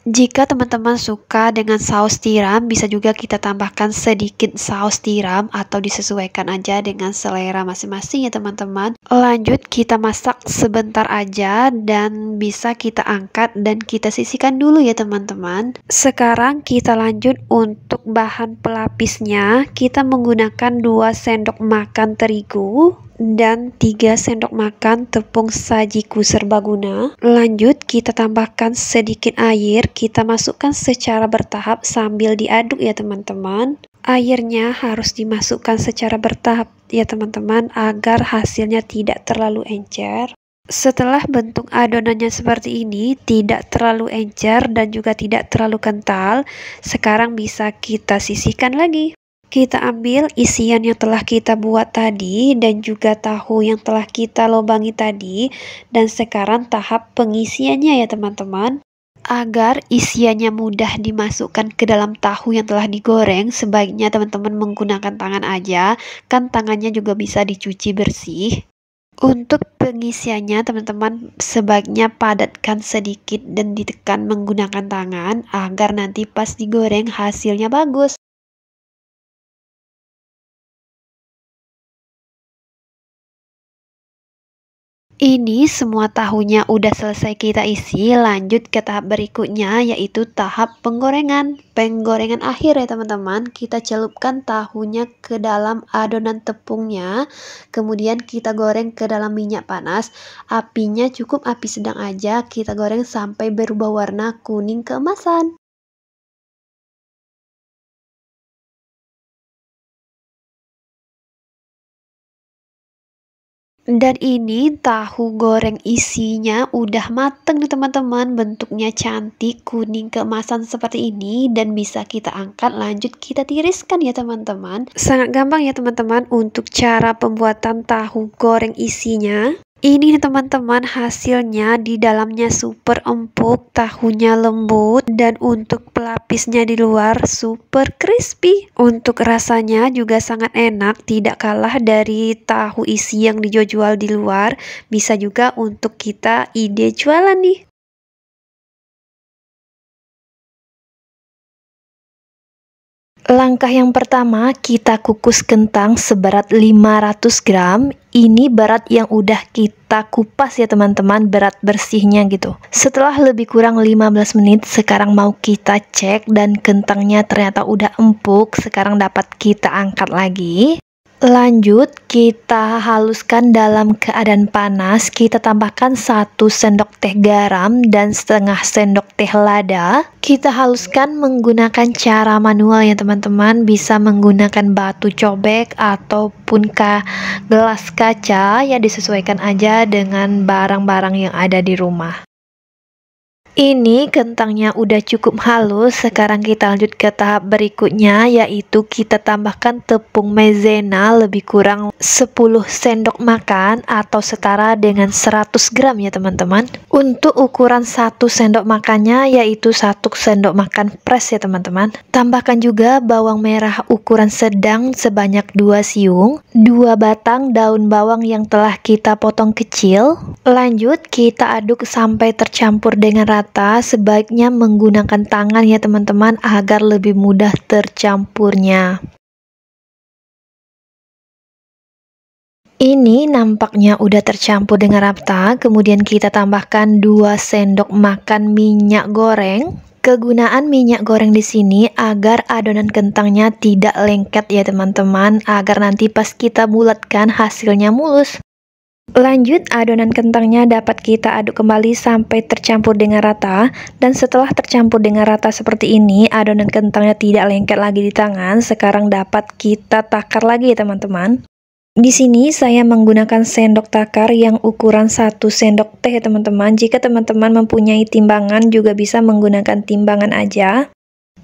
Jika teman-teman suka dengan saus tiram, bisa juga kita tambahkan sedikit saus tiram atau disesuaikan aja dengan selera masing-masing ya teman-teman. Lanjut kita masak sebentar aja dan bisa kita angkat dan kita sisihkan dulu ya teman-teman. Sekarang kita lanjut untuk bahan pelapisnya. Kita menggunakan 2 sendok makan terigu dan 3 sendok makan tepung sajiku serbaguna. Lanjut kita tambahkan sedikit air, kita masukkan secara bertahap sambil diaduk ya teman-teman. Airnya harus dimasukkan secara bertahap ya teman-teman agar hasilnya tidak terlalu encer. Setelah bentuk adonannya seperti ini, tidak terlalu encer dan juga tidak terlalu kental, sekarang bisa kita sisihkan lagi. Kita ambil isian yang telah kita buat tadi dan juga tahu yang telah kita lobangi tadi, dan sekarang tahap pengisiannya ya teman-teman. Agar isiannya mudah dimasukkan ke dalam tahu yang telah digoreng, sebaiknya teman-teman menggunakan tangan aja, kan tangannya juga bisa dicuci bersih. Untuk pengisiannya teman-teman sebaiknya padatkan sedikit dan ditekan menggunakan tangan agar nanti pas digoreng hasilnya bagus. Ini semua tahunya udah selesai kita isi, lanjut ke tahap berikutnya yaitu tahap penggorengan. Penggorengan akhir ya teman-teman, kita celupkan tahunya ke dalam adonan tepungnya, kemudian kita goreng ke dalam minyak panas. Apinya cukup api sedang aja, kita goreng sampai berubah warna kuning keemasan. Dan ini tahu goreng isinya udah mateng nih teman-teman. Bentuknya cantik, kuning keemasan seperti ini. Dan bisa kita angkat, lanjut kita tiriskan ya teman-teman. Sangat gampang ya teman-teman untuk cara pembuatan tahu goreng isinya. Ini nih teman-teman, hasilnya di dalamnya super empuk, tahunya lembut, dan untuk pelapisnya di luar super crispy. Untuk rasanya juga sangat enak, tidak kalah dari tahu isi yang dijual di luar. Bisa juga untuk kita ide jualan nih. Langkah yang pertama, kita kukus kentang seberat 500 gram. Ini berat yang udah kita kupas ya teman-teman, berat bersihnya gitu. Setelah lebih kurang 15 menit, sekarang mau kita cek dan kentangnya ternyata udah empuk. Sekarang dapat kita angkat lagi. Lanjut, kita haluskan dalam keadaan panas. Kita tambahkan 1 sendok teh garam dan setengah sendok teh lada. Kita haluskan menggunakan cara manual ya teman-teman. Bisa menggunakan batu cobek ataupun gelas kaca, ya disesuaikan aja dengan barang-barang yang ada di rumah. Ini kentangnya udah cukup halus. Sekarang kita lanjut ke tahap berikutnya, yaitu kita tambahkan tepung maizena lebih kurang 10 sendok makan atau setara dengan 100 gram ya teman-teman. Untuk ukuran 1 sendok makannya yaitu 1 sendok makan fresh ya teman-teman. Tambahkan juga bawang merah ukuran sedang sebanyak 2 siung, 2 batang daun bawang yang telah kita potong kecil. Lanjut, kita aduk sampai tercampur dengan rata. Sebaiknya menggunakan tangan ya teman-teman agar lebih mudah tercampurnya. Ini nampaknya udah tercampur dengan rata. Kemudian kita tambahkan 2 sendok makan minyak goreng. Kegunaan minyak goreng di sini agar adonan kentangnya tidak lengket ya teman-teman, agar nanti pas kita bulatkan hasilnya mulus. Lanjut, adonan kentangnya dapat kita aduk kembali sampai tercampur dengan rata. Dan setelah tercampur dengan rata seperti ini, adonan kentangnya tidak lengket lagi di tangan. Sekarang dapat kita takar lagi ya teman-teman. Di sini saya menggunakan sendok takar yang ukuran 1 sendok teh ya teman-teman. Jika teman-teman mempunyai timbangan juga bisa menggunakan timbangan aja.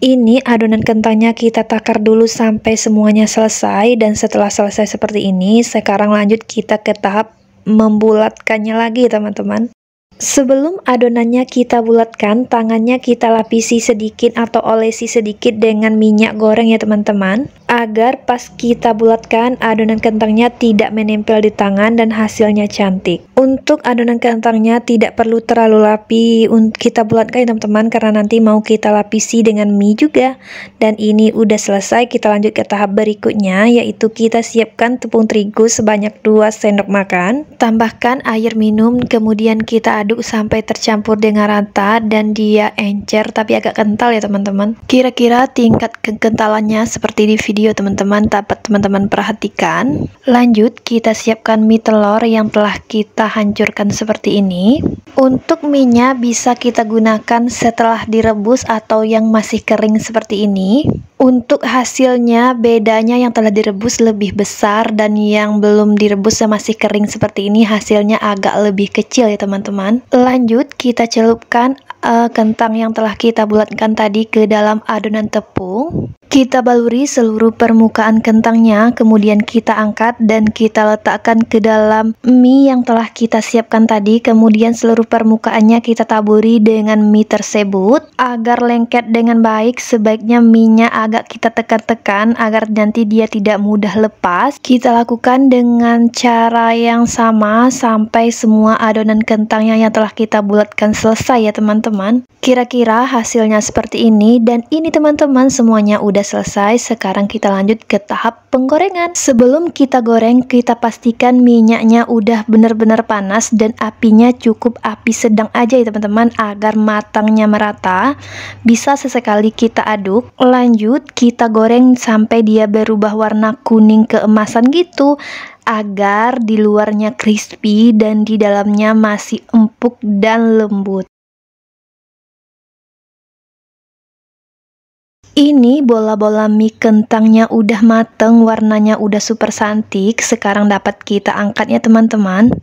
Ini adonan kentangnya kita takar dulu sampai semuanya selesai. Dan setelah selesai seperti ini, sekarang lanjut kita ke tahap membulatkannya lagi teman-teman. Sebelum adonannya kita bulatkan, tangannya kita lapisi sedikit atau olesi sedikit dengan minyak goreng ya teman-teman, agar pas kita bulatkan adonan kentangnya tidak menempel di tangan dan hasilnya cantik. Untuk adonan kentangnya tidak perlu terlalu rapi kita bulatkan ya teman-teman, karena nanti mau kita lapisi dengan mie juga. Dan ini udah selesai, kita lanjut ke tahap berikutnya, yaitu kita siapkan tepung terigu sebanyak 2 sendok makan. Tambahkan air minum, kemudian kita aduk sampai tercampur dengan rata dan dia encer tapi agak kental ya teman-teman. Kira-kira tingkat kekentalannya seperti di video teman-teman, dapat teman-teman perhatikan. Lanjut, kita siapkan mie telur yang telah kita hancurkan seperti ini. Untuk mie-nya bisa kita gunakan setelah direbus atau yang masih kering seperti ini. Untuk hasilnya bedanya yang telah direbus lebih besar dan yang belum direbus masih kering seperti ini hasilnya agak lebih kecil ya teman-teman. Lanjut, kita celupkan kentang yang telah kita bulatkan tadi ke dalam adonan tepung. Kita baluri seluruh permukaan kentangnya, kemudian kita angkat dan kita letakkan ke dalam mie yang telah kita siapkan tadi. Kemudian seluruh permukaannya kita taburi dengan mie tersebut. Agar lengket dengan baik, sebaiknya mie-nya agak kita tekan-tekan agar nanti dia tidak mudah lepas. Kita lakukan dengan cara yang sama sampai semua adonan kentangnya yang telah kita bulatkan selesai ya teman-teman. Kira-kira hasilnya seperti ini, dan ini teman-teman semuanya udah udah selesai, sekarang kita lanjut ke tahap penggorengan. Sebelum kita goreng, kita pastikan minyaknya udah benar-benar panas dan apinya cukup api sedang aja ya teman-teman, agar matangnya merata. Bisa sesekali kita aduk. Lanjut kita goreng sampai dia berubah warna kuning keemasan gitu, agar di luarnya crispy dan di dalamnya masih empuk dan lembut. Ini bola-bola mie kentangnya udah mateng, warnanya udah super cantik. Sekarang dapat kita angkat ya teman-teman.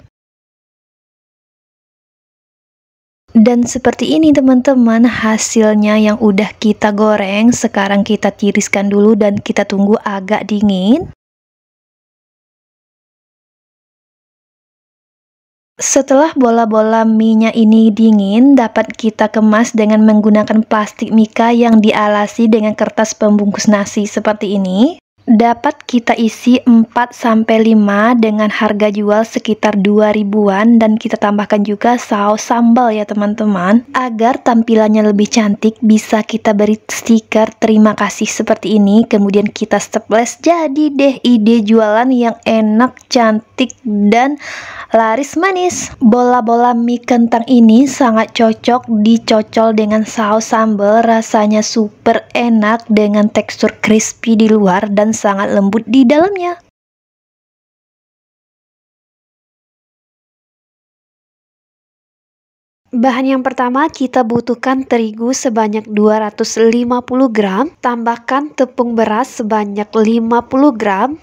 Dan seperti ini teman-teman hasilnya yang udah kita goreng. Sekarang kita tiriskan dulu dan kita tunggu agak dingin. Setelah bola-bola mie-nya ini dingin, dapat kita kemas dengan menggunakan plastik mika yang dialasi dengan kertas pembungkus nasi seperti ini. Dapat kita isi 4-5 dengan harga jual sekitar 2.000-an, dan kita tambahkan juga saus sambal ya teman-teman. Agar tampilannya lebih cantik, bisa kita beri stiker terima kasih seperti ini, kemudian kita staples. Jadi deh ide jualan yang enak, cantik, dan laris manis. Bola-bola mie kentang ini sangat cocok dicocol dengan saus sambal, rasanya super enak dengan tekstur crispy di luar dan sangat lembut di dalamnya. Bahan yang pertama, kita butuhkan terigu sebanyak 250 gram, tambahkan tepung beras sebanyak 50 gram.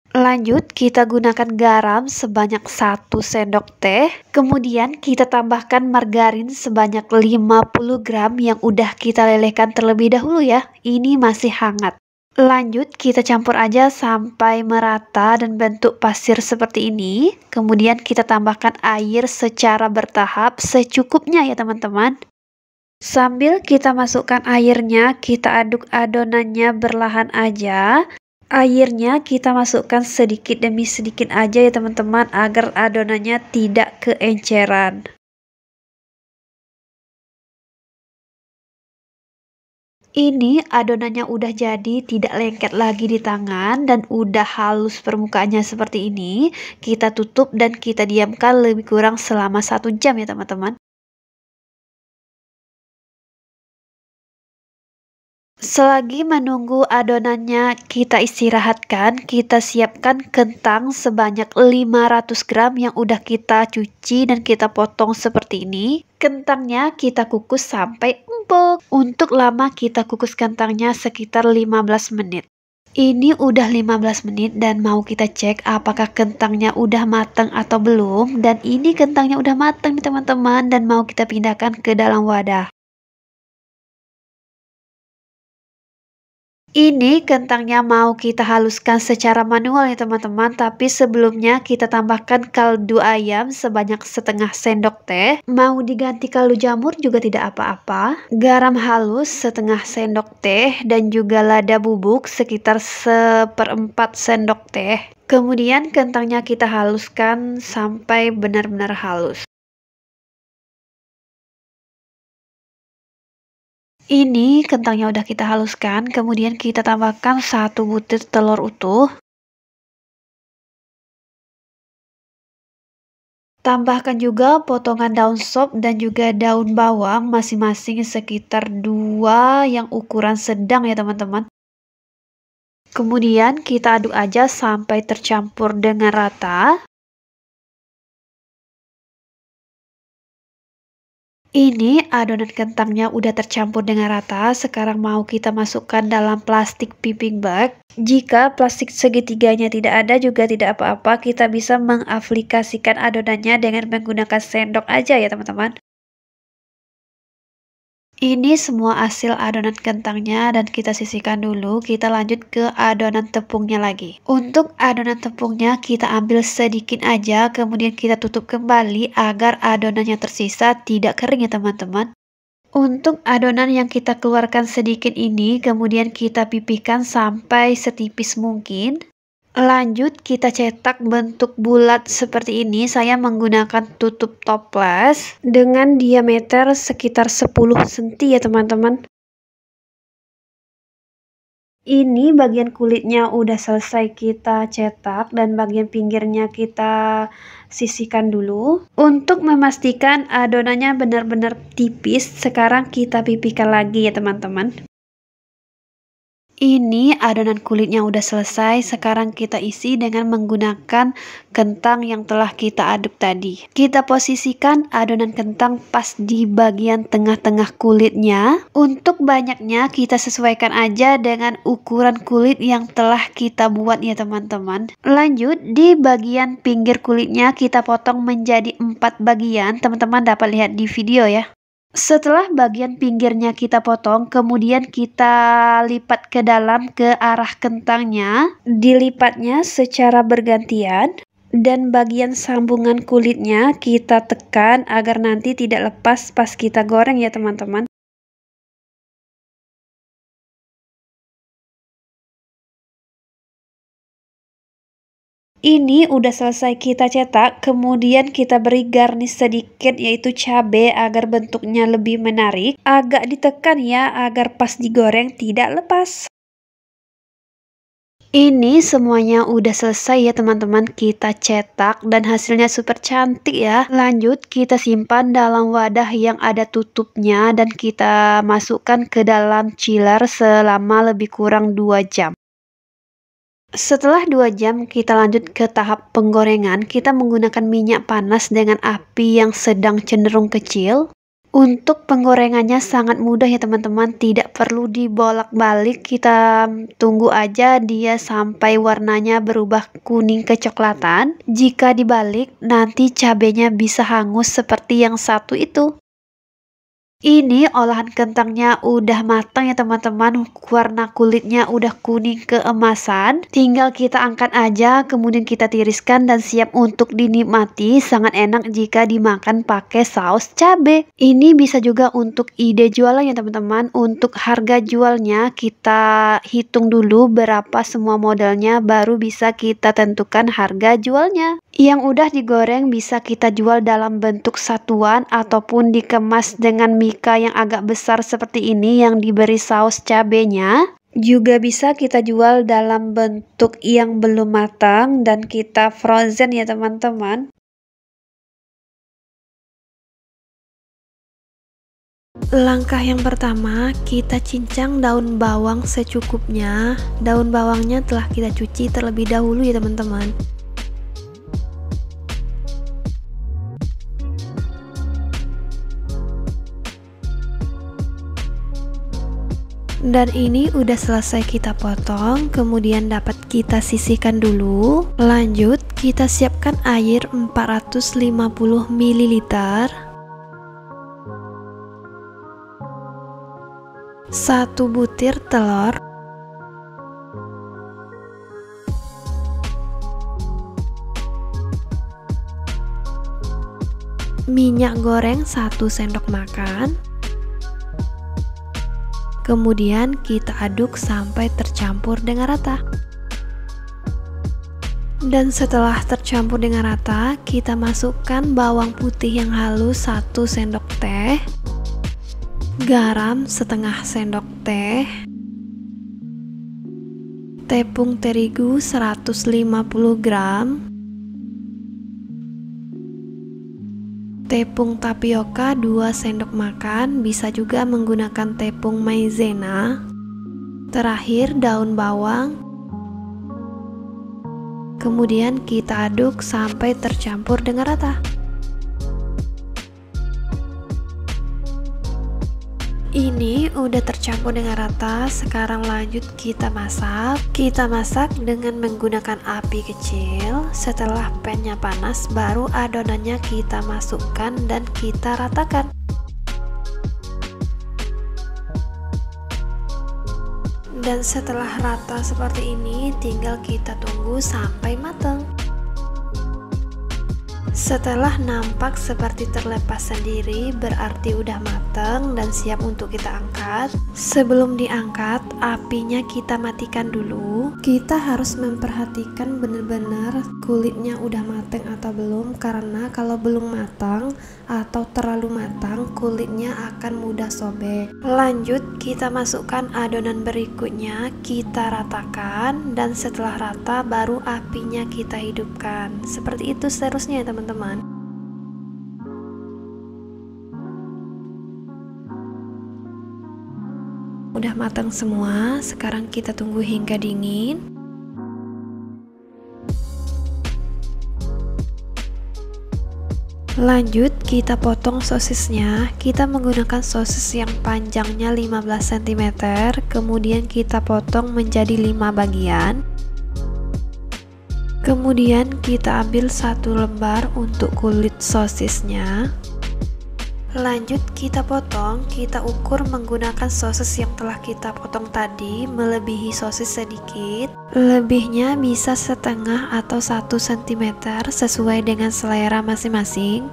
Lanjut, kita gunakan garam sebanyak 1 sendok teh. Kemudian kita tambahkan margarin sebanyak 50 gram yang udah kita lelehkan terlebih dahulu ya. Ini masih hangat. Lanjut, kita campur aja sampai merata dan bentuk pasir seperti ini. Kemudian kita tambahkan air secara bertahap secukupnya ya teman-teman. Sambil kita masukkan airnya, kita aduk adonannya berlahan aja. Airnya kita masukkan sedikit demi sedikit aja ya teman-teman, agar adonannya tidak keenceran. Ini adonannya udah jadi, tidak lengket lagi di tangan dan udah halus permukaannya seperti ini. Kita tutup dan kita diamkan lebih kurang selama 1 jam ya teman-teman. Selagi menunggu adonannya kita istirahatkan, kita siapkan kentang sebanyak 500 gram yang udah kita cuci dan kita potong seperti ini. Kentangnya kita kukus sampai empuk. Untuk lama kita kukus kentangnya sekitar 15 menit. Ini udah 15 menit dan mau kita cek apakah kentangnya udah matang atau belum. Dan ini kentangnya udah matang nih teman-teman, dan mau kita pindahkan ke dalam wadah. Ini kentangnya mau kita haluskan secara manual ya teman-teman, tapi sebelumnya kita tambahkan kaldu ayam sebanyak setengah sendok teh. Mau diganti kaldu jamur juga tidak apa-apa. Garam halus setengah sendok teh dan juga lada bubuk sekitar 1/4 sendok teh. Kemudian kentangnya kita haluskan sampai benar-benar halus. Ini kentangnya udah kita haluskan, kemudian kita tambahkan 1 butir telur utuh. Tambahkan juga potongan daun sop dan juga daun bawang, masing-masing sekitar 2 yang ukuran sedang ya teman-teman. Kemudian kita aduk aja sampai tercampur dengan rata. Ini adonan kentangnya udah tercampur dengan rata. Sekarang mau kita masukkan dalam plastik piping bag. Jika plastik segitiganya tidak ada juga tidak apa-apa, kita bisa mengaplikasikan adonannya dengan menggunakan sendok aja ya teman-teman. Ini semua hasil adonan kentangnya dan kita sisihkan dulu. Kita lanjut ke adonan tepungnya lagi. Untuk adonan tepungnya kita ambil sedikit aja, kemudian kita tutup kembali agar adonannya tersisa tidak kering ya teman-teman. Untuk adonan yang kita keluarkan sedikit ini, kemudian kita pipihkan sampai setipis mungkin. Lanjut kita cetak bentuk bulat seperti ini. Saya menggunakan tutup toples dengan diameter sekitar 10 cm ya teman-teman. Ini bagian kulitnya udah selesai kita cetak dan bagian pinggirnya kita sisihkan dulu. Untuk memastikan adonannya benar-benar tipis, sekarang kita pipihkan lagi ya teman-teman. Ini adonan kulitnya udah selesai, sekarang kita isi dengan menggunakan kentang yang telah kita aduk tadi. Kita posisikan adonan kentang pas di bagian tengah-tengah kulitnya. Untuk banyaknya kita sesuaikan aja dengan ukuran kulit yang telah kita buat ya teman-teman. Lanjut, di bagian pinggir kulitnya kita potong menjadi 4 bagian. Teman-teman dapat lihat di video ya. Setelah bagian pinggirnya kita potong, kemudian kita lipat ke dalam ke arah kentangnya. Dilipatnya secara bergantian dan bagian sambungan kulitnya kita tekan agar nanti tidak lepas pas kita goreng ya teman-teman. Ini udah selesai kita cetak, kemudian kita beri garnish sedikit yaitu cabai agar bentuknya lebih menarik. Agak ditekan ya agar pas digoreng tidak lepas. Ini semuanya udah selesai ya teman-teman, kita cetak dan hasilnya super cantik ya. Lanjut kita simpan dalam wadah yang ada tutupnya dan kita masukkan ke dalam chiller selama lebih kurang 2 jam. Setelah 2 jam kita lanjut ke tahap penggorengan. Kita menggunakan minyak panas dengan api yang sedang cenderung kecil. Untuk penggorengannya sangat mudah ya teman-teman, tidak perlu dibolak-balik, kita tunggu aja dia sampai warnanya berubah kuning kecoklatan. Jika dibalik nanti cabenya bisa hangus seperti yang satu itu. Ini olahan kentangnya udah matang ya teman-teman, warna kulitnya udah kuning keemasan. Tinggal kita angkat aja, kemudian kita tiriskan dan siap untuk dinikmati. Sangat enak jika dimakan pakai saus cabai. Ini bisa juga untuk ide jualan ya teman-teman. Untuk harga jualnya kita hitung dulu berapa semua modalnya, baru bisa kita tentukan harga jualnya. Yang udah digoreng bisa kita jual dalam bentuk satuan ataupun dikemas dengan mika yang agak besar seperti ini yang diberi saus cabenya. Juga bisa kita jual dalam bentuk yang belum matang dan kita frozen ya teman-teman. Langkah yang pertama, kita cincang daun bawang secukupnya. Daun bawangnya telah kita cuci terlebih dahulu ya teman-teman. Dan ini udah selesai kita potong, kemudian dapat kita sisihkan dulu. Lanjut kita siapkan air 450 ml, 1 butir telur, minyak goreng 1 sendok makan. Kemudian kita aduk sampai tercampur dengan rata. Dan setelah tercampur dengan rata, kita masukkan bawang putih yang halus 1 sendok teh, garam setengah sendok teh, tepung terigu 150 gram, tepung tapioka 2 sendok makan, bisa juga menggunakan tepung maizena. Terakhir daun bawang. Kemudian kita aduk sampai tercampur dengan rata. Ini udah tercampur dengan rata, sekarang lanjut kita masak. Kita masak dengan menggunakan api kecil. Setelah pannya panas, baru adonannya kita masukkan dan kita ratakan. Dan setelah rata seperti ini, tinggal kita tunggu sampai matang. Setelah nampak seperti terlepas sendiri, berarti udah matang dan siap untuk kita angkat. Sebelum diangkat, apinya kita matikan dulu. Kita harus memperhatikan benar-benar kulitnya udah matang atau belum, karena kalau belum matang atau terlalu matang, kulitnya akan mudah sobek. Lanjut, kita masukkan adonan berikutnya, kita ratakan, dan setelah rata baru apinya kita hidupkan. Seperti itu seterusnya ya teman-teman. Udah matang semua, sekarang kita tunggu hingga dingin. Lanjut, kita potong sosisnya. Kita menggunakan sosis yang panjangnya 15 cm, kemudian kita potong menjadi 5 bagian. Kemudian kita ambil satu lembar untuk kulit sosisnya. Lanjut kita potong, kita ukur menggunakan sosis yang telah kita potong tadi, melebihi sosis sedikit. Lebihnya bisa setengah atau 1 cm sesuai dengan selera masing-masing.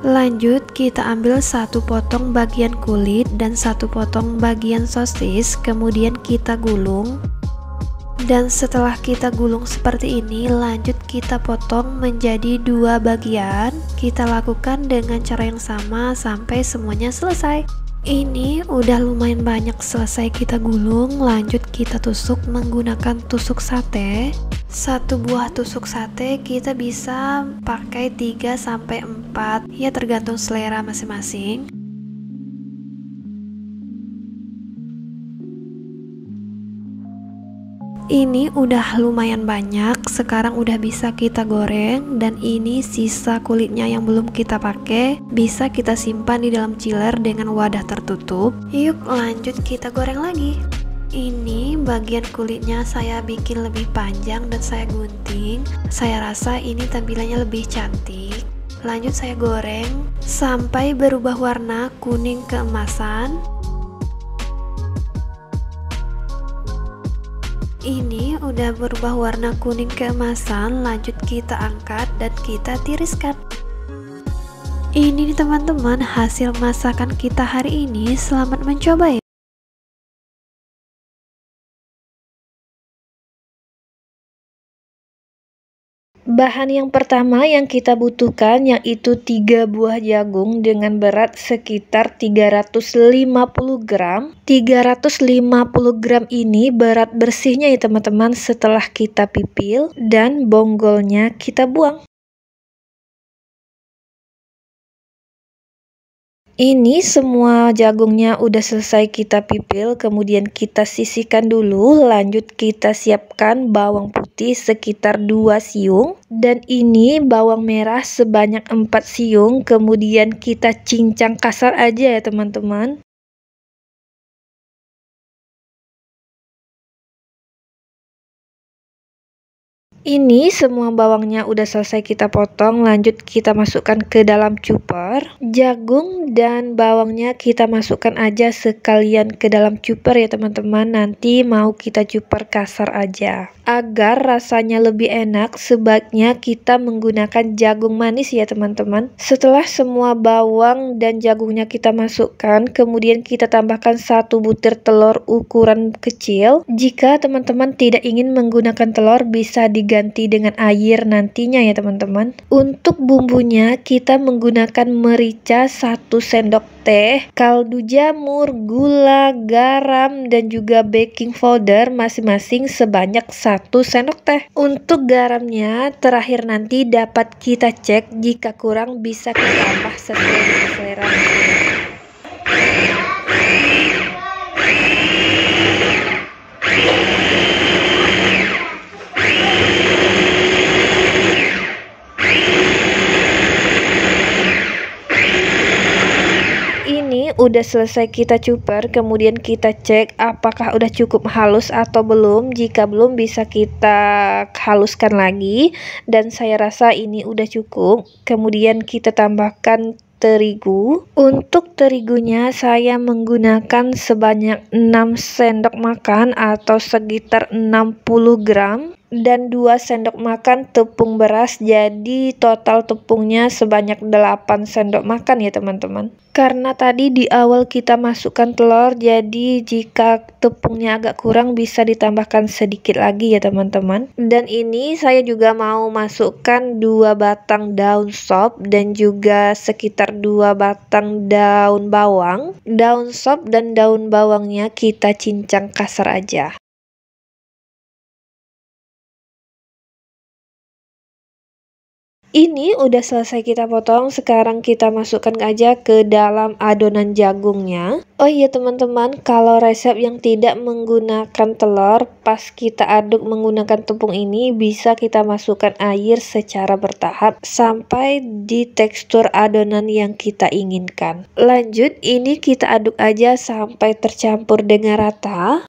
Lanjut kita ambil satu potong bagian kulit dan satu potong bagian sosis, kemudian kita gulung. Dan setelah kita gulung seperti ini, lanjut kita potong menjadi 2 bagian. Kita lakukan dengan cara yang sama sampai semuanya selesai. Ini udah lumayan banyak selesai kita gulung. Lanjut kita tusuk menggunakan tusuk sate. Satu buah tusuk sate kita bisa pakai 3-4, ya tergantung selera masing-masing. Ini udah lumayan banyak, sekarang udah bisa kita goreng. Dan ini sisa kulitnya yang belum kita pakai, bisa kita simpan di dalam chiller dengan wadah tertutup. Yuk lanjut kita goreng lagi. Ini bagian kulitnya saya bikin lebih panjang dan saya gunting. Saya rasa ini tampilannya lebih cantik. Lanjut saya goreng sampai berubah warna kuning keemasan. Ini udah berubah warna kuning keemasan, lanjut kita angkat dan kita tiriskan. Ini nih teman-teman hasil masakan kita hari ini, selamat mencoba ya. Bahan yang pertama yang kita butuhkan yaitu 3 buah jagung dengan berat sekitar 350 gram. 350 gram ini berat bersihnya ya teman-teman setelah kita pipil, dan bonggolnya kita buang. Ini semua jagungnya udah selesai kita pipil, kemudian kita sisihkan dulu. Lanjut kita siapkan bawang putih sekitar 2 siung, dan ini bawang merah sebanyak 4 siung, kemudian kita cincang kasar aja ya teman-teman. Ini semua bawangnya udah selesai kita potong, lanjut kita masukkan ke dalam chopper. Jagung dan bawangnya kita masukkan aja sekalian ke dalam chopper ya teman-teman, nanti mau kita chopper kasar aja. Agar rasanya lebih enak, sebaiknya kita menggunakan jagung manis ya teman-teman. Setelah semua bawang dan jagungnya kita masukkan, kemudian kita tambahkan 1 butir telur ukuran kecil. Jika teman-teman tidak ingin menggunakan telur, bisa diganti dengan air nantinya ya teman-teman. Untuk bumbunya kita menggunakan merica 1 sendok teh, kaldu jamur, gula, garam, dan juga baking powder masing-masing sebanyak 1 sendok teh. Untuk garamnya terakhir nanti dapat kita cek, jika kurang bisa kita tambah sesuai dengan selera masing-masing. Udah selesai kita chopper, kemudian kita cek apakah udah cukup halus atau belum. Jika belum bisa kita haluskan lagi, dan saya rasa ini udah cukup. Kemudian kita tambahkan terigu. Untuk terigunya saya menggunakan sebanyak 6 sendok makan atau sekitar 60 gram. dan 2 sendok makan tepung beras, jadi total tepungnya sebanyak 8 sendok makan ya teman-teman. Karena tadi di awal kita masukkan telur, jadi jika tepungnya agak kurang bisa ditambahkan sedikit lagi ya teman-teman. Dan ini saya juga mau masukkan 2 batang daun sop dan juga sekitar 2 batang daun bawang. Daun sop dan daun bawangnya kita cincang kasar aja. Ini udah selesai kita potong, sekarang kita masukkan aja ke dalam adonan jagungnya. Oh iya teman-teman, kalau resep yang tidak menggunakan telur, pas kita aduk menggunakan tepung ini bisa kita masukkan air secara bertahap sampai di tekstur adonan yang kita inginkan. Lanjut, ini kita aduk aja sampai tercampur dengan rata.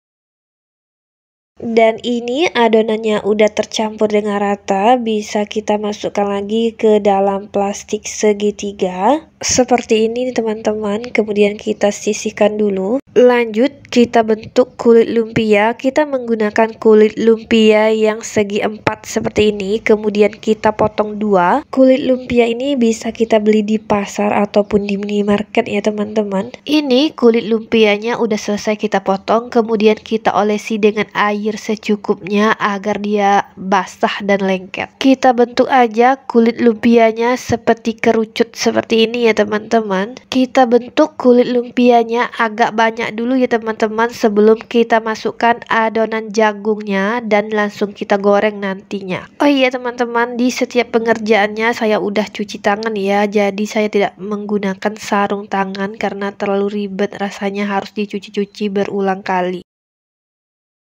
Dan ini adonannya udah tercampur dengan rata, bisa kita masukkan lagi ke dalam plastik segitiga seperti ini teman-teman. Kemudian kita sisihkan dulu. Lanjut kita bentuk kulit lumpia. Kita menggunakan kulit lumpia yang segi 4 seperti ini, kemudian kita potong 2. Kulit lumpia ini bisa kita beli di pasar ataupun di minimarket ya teman-teman. Ini kulit lumpianya udah selesai kita potong, kemudian kita olesi dengan air secukupnya agar dia basah dan lengket. Kita bentuk aja kulit lumpianya seperti kerucut seperti ini ya teman-teman. Kita bentuk kulit lumpianya agak banyak dulu ya teman-teman sebelum kita masukkan adonan jagungnya dan langsung kita goreng nantinya. Oh iya teman-teman, di setiap pengerjaannya saya udah cuci tangan ya, jadi saya tidak menggunakan sarung tangan karena terlalu ribet rasanya harus dicuci-cuci berulang kali.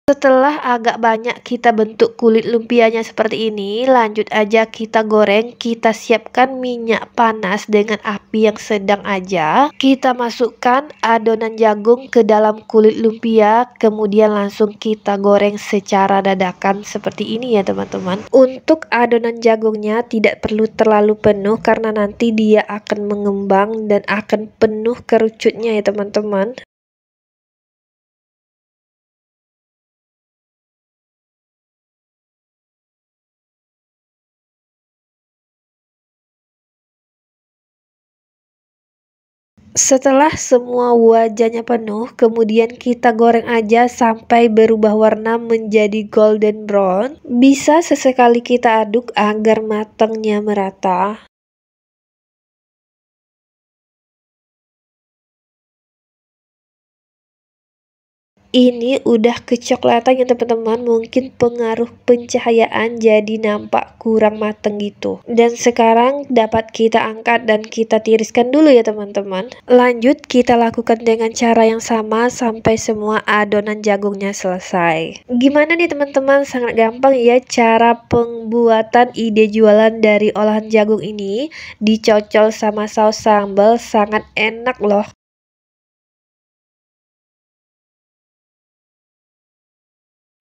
Setelah agak banyak kita bentuk kulit lumpianya seperti ini, lanjut aja kita goreng. Kita siapkan minyak panas dengan api yang sedang aja. Kita masukkan adonan jagung ke dalam kulit lumpia, kemudian langsung kita goreng secara dadakan seperti ini ya teman-teman. Untuk adonan jagungnya tidak perlu terlalu penuh karena nanti dia akan mengembang dan akan penuh kerucutnya ya teman-teman. Setelah semua wajahnya penuh, kemudian kita goreng aja sampai berubah warna menjadi golden brown. Bisa sesekali kita aduk agar matangnya merata. Ini udah kecoklatan ya teman-teman, mungkin pengaruh pencahayaan jadi nampak kurang mateng gitu. Dan sekarang dapat kita angkat dan kita tiriskan dulu ya teman-teman. Lanjut kita lakukan dengan cara yang sama sampai semua adonan jagungnya selesai. Gimana nih teman-teman, sangat gampang ya cara pembuatan ide jualan dari olahan jagung ini. Dicocol sama saus sambal, sangat enak loh.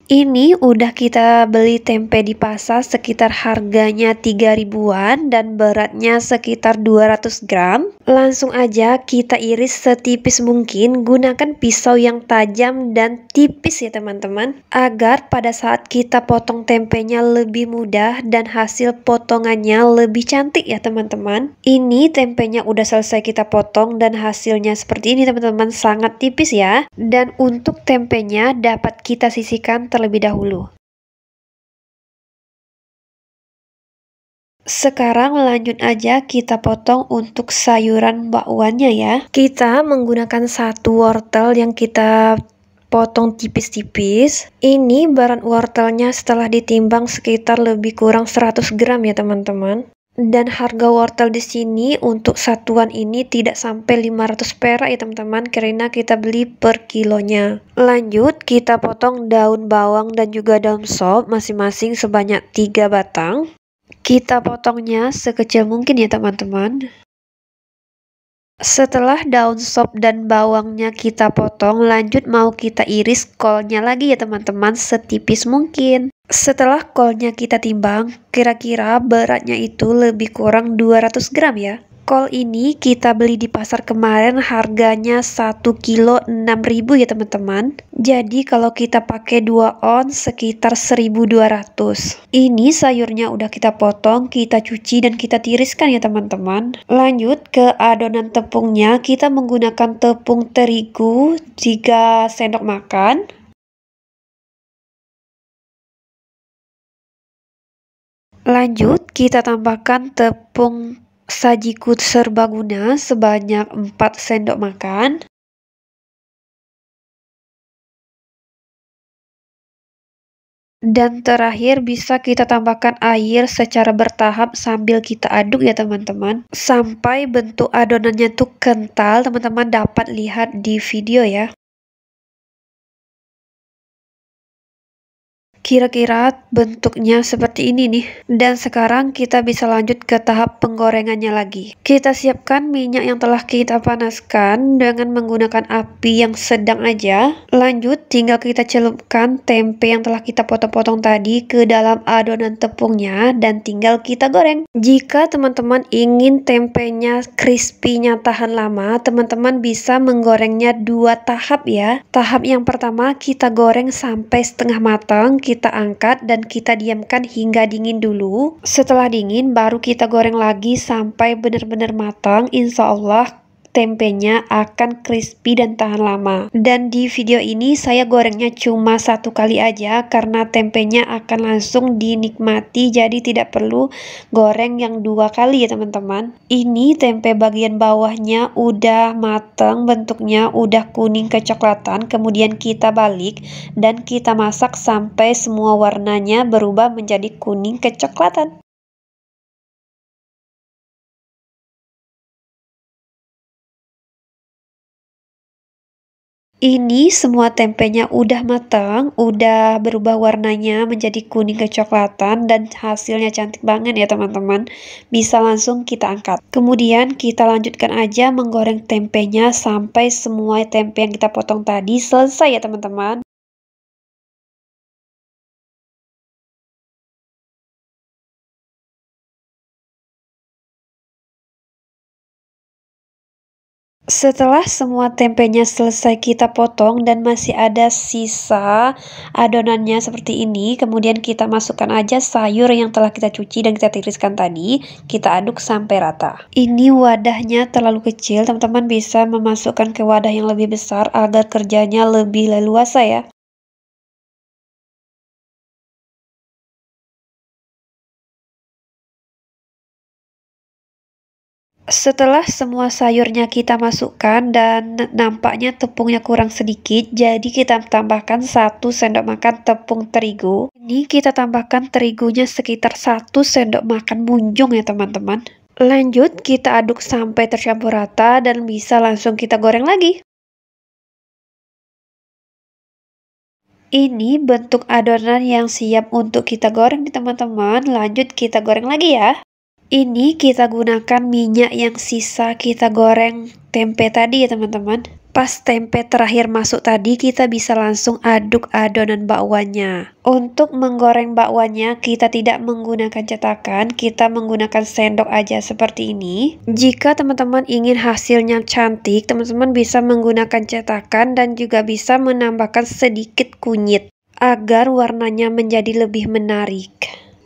Ini udah kita beli tempe di pasar, sekitar harganya 3 ribuan dan beratnya sekitar 200 gram. Langsung aja kita iris setipis mungkin, gunakan pisau yang tajam dan tipis ya teman-teman, agar pada saat kita potong tempenya lebih mudah dan hasil potongannya lebih cantik ya teman-teman. Ini tempenya udah selesai kita potong dan hasilnya seperti ini teman-teman, sangat tipis ya. Dan untuk tempenya dapat kita sisihkan terlebih dahulu. Sekarang lanjut aja kita potong untuk sayuran bakwannya ya. Kita menggunakan 1 wortel yang kita potong tipis-tipis. Ini berat wortelnya setelah ditimbang sekitar lebih kurang 100 gram ya teman-teman. Dan harga wortel di sini untuk satuan ini tidak sampai 500 perak ya teman-teman, karena kita beli per kilonya. Lanjut kita potong daun bawang dan juga daun sop masing-masing sebanyak 3 batang. Kita potongnya sekecil mungkin ya teman-teman. Setelah daun sop dan bawangnya kita potong, lanjut mau kita iris kolnya lagi ya teman-teman, setipis mungkin. Setelah kolnya kita timbang, kira-kira beratnya itu lebih kurang 200 gram ya. Kol ini kita beli di pasar kemarin harganya 1 kilo 6.000 ya teman-teman. Jadi kalau kita pakai 2 ons sekitar 1.200. Ini sayurnya udah kita potong, kita cuci dan kita tiriskan ya teman-teman. Lanjut ke adonan tepungnya, kita menggunakan tepung terigu 3 sendok makan. Lanjut, kita tambahkan tepung sajiku serbaguna sebanyak 4 sendok makan. Dan terakhir bisa kita tambahkan air secara bertahap sambil kita aduk ya teman-teman. Sampai bentuk adonannya tuh kental, teman-teman dapat lihat di video ya. Kira-kira bentuknya seperti ini nih. Dan sekarang kita bisa lanjut ke tahap penggorengannya lagi. Kita siapkan minyak yang telah kita panaskan dengan menggunakan api yang sedang aja. Lanjut, tinggal kita celupkan tempe yang telah kita potong-potong tadi ke dalam adonan tepungnya dan tinggal kita goreng. Jika teman-teman ingin tempenya crispy-nya tahan lama, teman-teman bisa menggorengnya 2 tahap ya. Tahap yang pertama kita goreng sampai setengah matang, kita angkat dan kita diamkan hingga dingin dulu. Setelah dingin baru kita goreng lagi sampai benar-benar matang. Insya Allah tempenya akan crispy dan tahan lama. Dan di video ini saya gorengnya cuma 1 kali aja karena tempenya akan langsung dinikmati, jadi tidak perlu goreng yang 2 kali ya teman-teman. Ini tempe bagian bawahnya udah matang, bentuknya udah kuning kecoklatan, kemudian kita balik dan kita masak sampai semua warnanya berubah menjadi kuning kecoklatan. Ini semua tempenya udah matang, udah berubah warnanya menjadi kuning kecoklatan dan hasilnya cantik banget ya teman-teman. Bisa langsung kita angkat. Kemudian kita lanjutkan aja menggoreng tempenya sampai semua tempe yang kita potong tadi selesai ya teman-teman. Setelah semua tempenya selesai kita potong dan masih ada sisa adonannya seperti ini, kemudian kita masukkan aja sayur yang telah kita cuci dan kita tiriskan tadi, kita aduk sampai rata. Ini wadahnya terlalu kecil, teman-teman bisa memasukkan ke wadah yang lebih besar agar kerjanya lebih leluasa ya. Setelah semua sayurnya kita masukkan dan nampaknya tepungnya kurang sedikit, jadi kita tambahkan 1 sendok makan tepung terigu. Ini kita tambahkan terigunya sekitar 1 sendok makan munjung ya teman-teman. Lanjut kita aduk sampai tercampur rata dan bisa langsung kita goreng lagi. Ini bentuk adonan yang siap untuk kita goreng nih teman-teman. Lanjut kita goreng lagi ya. Ini kita gunakan minyak yang sisa kita goreng tempe tadi ya teman-teman. Pas tempe terakhir masuk tadi kita bisa langsung aduk adonan bakwannya. Untuk menggoreng bakwannya kita tidak menggunakan cetakan, kita menggunakan sendok aja seperti ini. Jika teman-teman ingin hasilnya cantik, teman-teman bisa menggunakan cetakan dan juga bisa menambahkan sedikit kunyit agar warnanya menjadi lebih menarik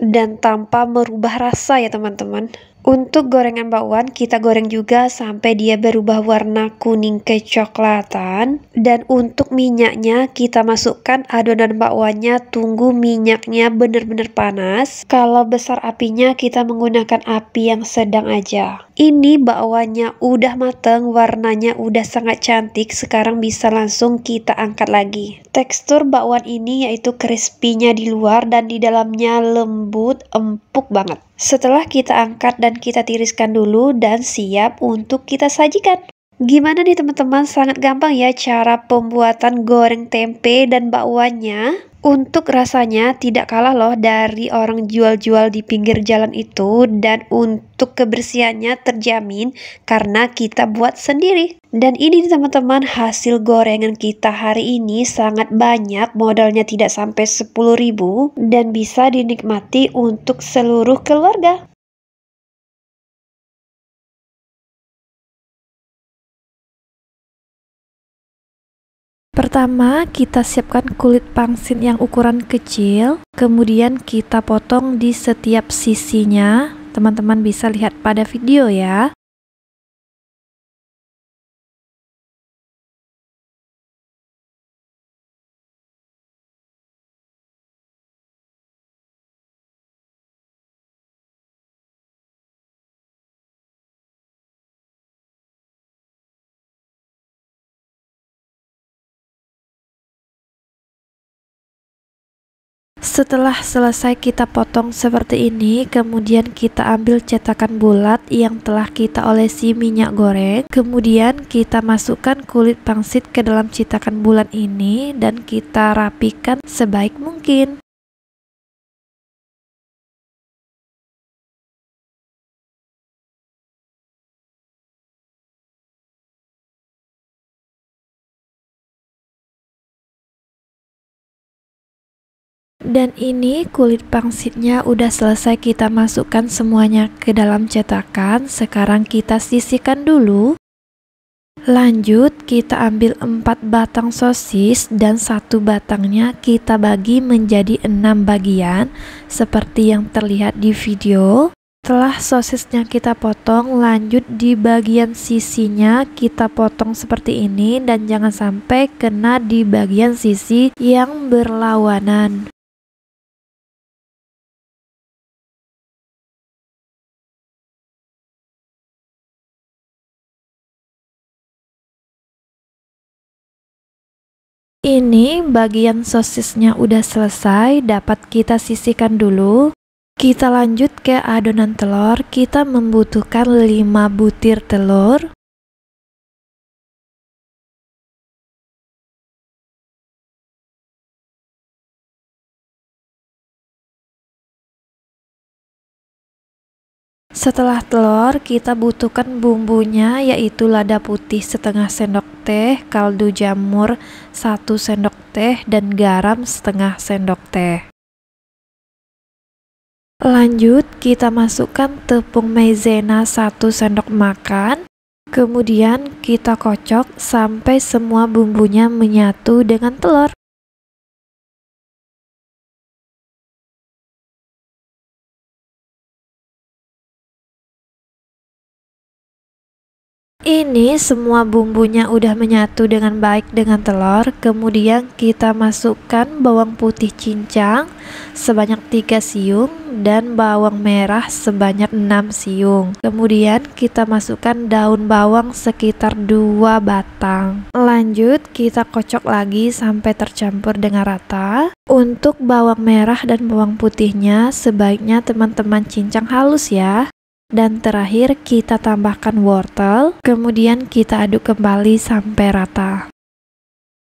dan tanpa merubah rasa ya teman-teman. Untuk gorengan bakwan kita goreng juga sampai dia berubah warna kuning kecoklatan. Dan untuk minyaknya kita masukkan adonan bakwannya, tunggu minyaknya benar-benar panas. Kalau besar apinya kita menggunakan api yang sedang aja. Ini bakwannya udah mateng, warnanya udah sangat cantik. Sekarang bisa langsung kita angkat lagi. Tekstur bakwan ini yaitu crispy-nya di luar dan di dalamnya lembut, empuk banget. Setelah kita angkat dan kita tiriskan dulu dan siap untuk kita sajikan. Gimana nih teman-teman? Sangat gampang ya cara pembuatan goreng tempe dan bakwannya. Untuk rasanya tidak kalah loh dari orang jual-jual di pinggir jalan itu, dan untuk kebersihannya terjamin karena kita buat sendiri. Dan ini teman-teman hasil gorengan kita hari ini sangat banyak, modalnya tidak sampai 10.000 dan bisa dinikmati untuk seluruh keluarga. Pertama, kita siapkan kulit pangsit yang ukuran kecil, kemudian kita potong di setiap sisinya. Teman-teman bisa lihat pada video ya. Setelah selesai kita potong seperti ini, kemudian kita ambil cetakan bulat yang telah kita olesi minyak goreng. Kemudian kita masukkan kulit pangsit ke dalam cetakan bulat ini dan kita rapikan sebaik mungkin. Dan ini kulit pangsitnya udah selesai kita masukkan semuanya ke dalam cetakan. Sekarang kita sisihkan dulu. Lanjut kita ambil 4 batang sosis dan 1 batangnya kita bagi menjadi 6 bagian seperti yang terlihat di video. Setelah sosisnya kita potong, lanjut di bagian sisinya kita potong seperti ini dan jangan sampai kena di bagian sisi yang berlawanan. Ini bagian sosisnya udah selesai, dapat kita sisihkan dulu. Kita lanjut ke adonan telur. Kita membutuhkan 5 butir telur. Setelah telur, kita butuhkan bumbunya, yaitu lada putih setengah sendok teh, kaldu jamur 1 sendok teh, dan garam setengah sendok teh. Lanjut, kita masukkan tepung maizena 1 sendok makan. Kemudian kita kocok sampai semua bumbunya menyatu dengan telur. Ini semua bumbunya udah menyatu dengan baik dengan telur. Kemudian kita masukkan bawang putih cincang sebanyak 3 siung dan bawang merah sebanyak 6 siung. Kemudian kita masukkan daun bawang sekitar 2 batang. Lanjut kita kocok lagi sampai tercampur dengan rata. Untuk bawang merah dan bawang putihnya sebaiknya teman-teman cincang halus ya. Dan terakhir kita tambahkan wortel, kemudian kita aduk kembali sampai rata.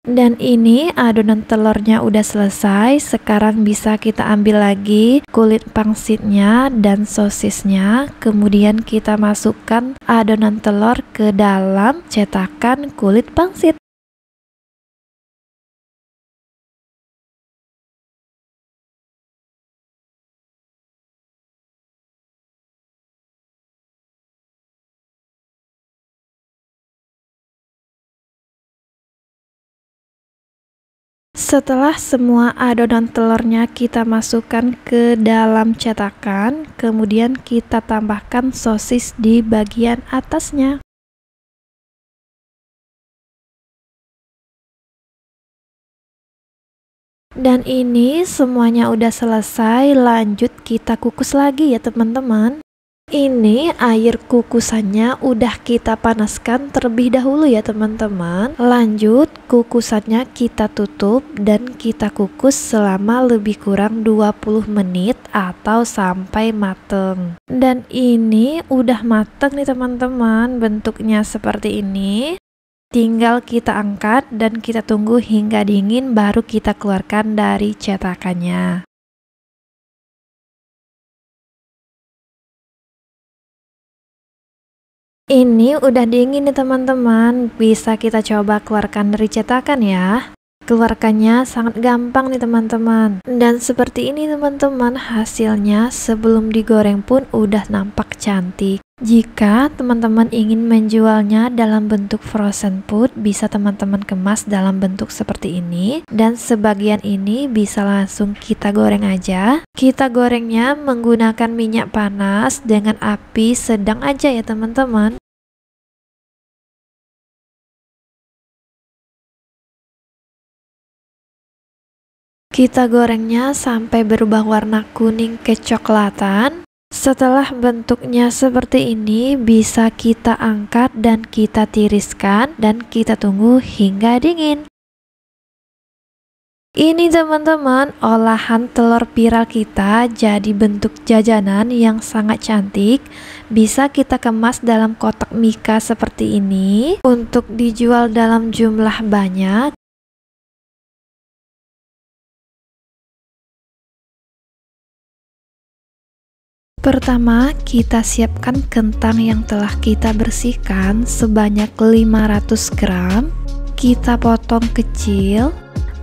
Dan ini adonan telurnya udah selesai. Sekarang bisa kita ambil lagi kulit pangsitnya dan sosisnya. Kemudian kita masukkan adonan telur ke dalam cetakan kulit pangsit. Setelah semua adonan telurnya kita masukkan ke dalam cetakan, kemudian kita tambahkan sosis di bagian atasnya. Dan ini semuanya udah selesai, lanjut kita kukus lagi ya teman-teman. Ini air kukusannya udah kita panaskan terlebih dahulu ya teman-teman. Lanjut kukusannya kita tutup dan kita kukus selama lebih kurang 20 menit atau sampai mateng. Dan ini udah mateng nih teman-teman, bentuknya seperti ini. Tinggal kita angkat dan kita tunggu hingga dingin baru kita keluarkan dari cetakannya. Ini udah dingin nih teman-teman, bisa kita coba keluarkan dari cetakan ya. Keluarkannya sangat gampang nih teman-teman. Dan seperti ini teman-teman, hasilnya sebelum digoreng pun udah nampak cantik. Jika teman-teman ingin menjualnya dalam bentuk frozen food, bisa teman-teman kemas dalam bentuk seperti ini, dan sebagian ini bisa langsung kita goreng aja. Kita gorengnya menggunakan minyak panas dengan api sedang aja ya teman-teman. Kita gorengnya sampai berubah warna kuning kecoklatan. Setelah bentuknya seperti ini, bisa kita angkat dan kita tiriskan dan kita tunggu hingga dingin. Ini teman-teman, olahan telur viral kita jadi bentuk jajanan yang sangat cantik. Bisa kita kemas dalam kotak mika seperti ini untuk dijual dalam jumlah banyak. Pertama, kita siapkan kentang yang telah kita bersihkan sebanyak 500 gram. Kita potong kecil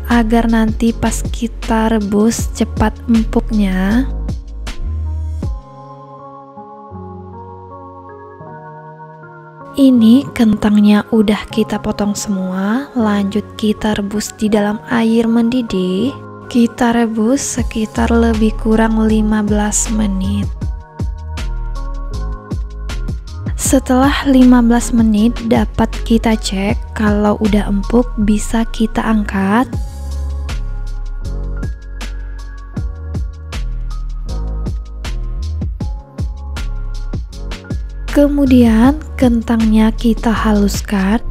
agar nanti pas kita rebus cepat empuknya. Ini kentangnya udah kita potong semua, lanjut kita rebus di dalam air mendidih. Kita rebus sekitar lebih kurang 15 menit. Setelah 15 menit dapat kita cek kalau udah empuk, bisa kita angkat. Kemudian kentangnya kita haluskan.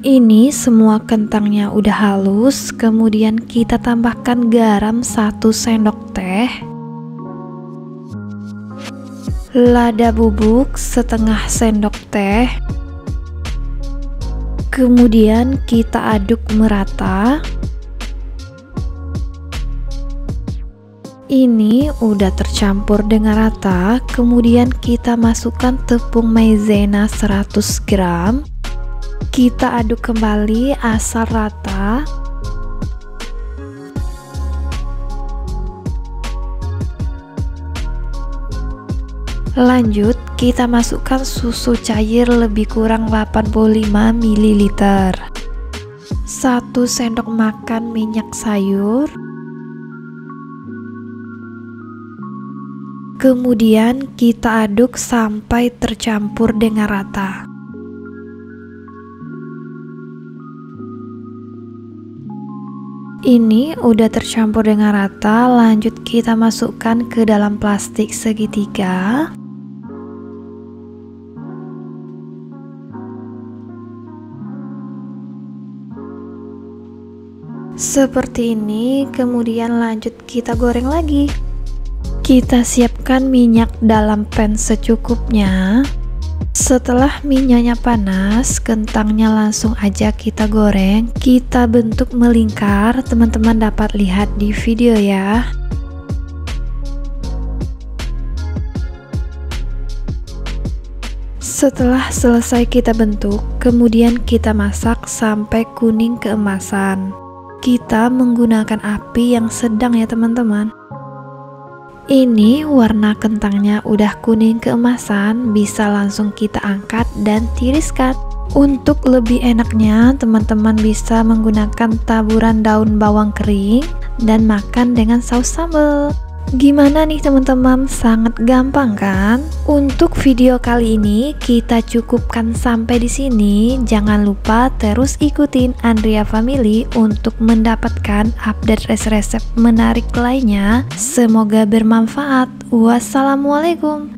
Ini semua kentangnya udah halus, kemudian kita tambahkan garam 1 sendok teh, lada bubuk setengah sendok teh, kemudian kita aduk merata. Ini udah tercampur dengan rata, kemudian kita masukkan tepung maizena 100 gram. Kita aduk kembali asal rata. Lanjut, kita masukkan susu cair lebih kurang 85 ml, 1 sendok makan minyak sayur, kemudian kita aduk sampai tercampur dengan rata. Ini udah tercampur dengan rata, lanjut kita masukkan ke dalam plastik segitiga. Seperti ini, kemudian lanjut kita goreng lagi. Kita siapkan minyak dalam pan secukupnya. Setelah minyaknya panas, kentangnya langsung aja kita goreng. Kita bentuk melingkar, teman-teman dapat lihat di video ya. Setelah selesai kita bentuk, kemudian kita masak sampai kuning keemasan. Kita menggunakan api yang sedang ya teman-teman. Ini warna kentangnya udah kuning keemasan, bisa langsung kita angkat dan tiriskan. Untuk lebih enaknya, teman-teman bisa menggunakan taburan daun bawang kering dan makan dengan saus sambal. Gimana nih teman-teman? Sangat gampang kan? Untuk video kali ini kita cukupkan sampai di sini. Jangan lupa terus ikutin Andrea Family untuk mendapatkan update resep menarik lainnya. Semoga bermanfaat. Wassalamualaikum.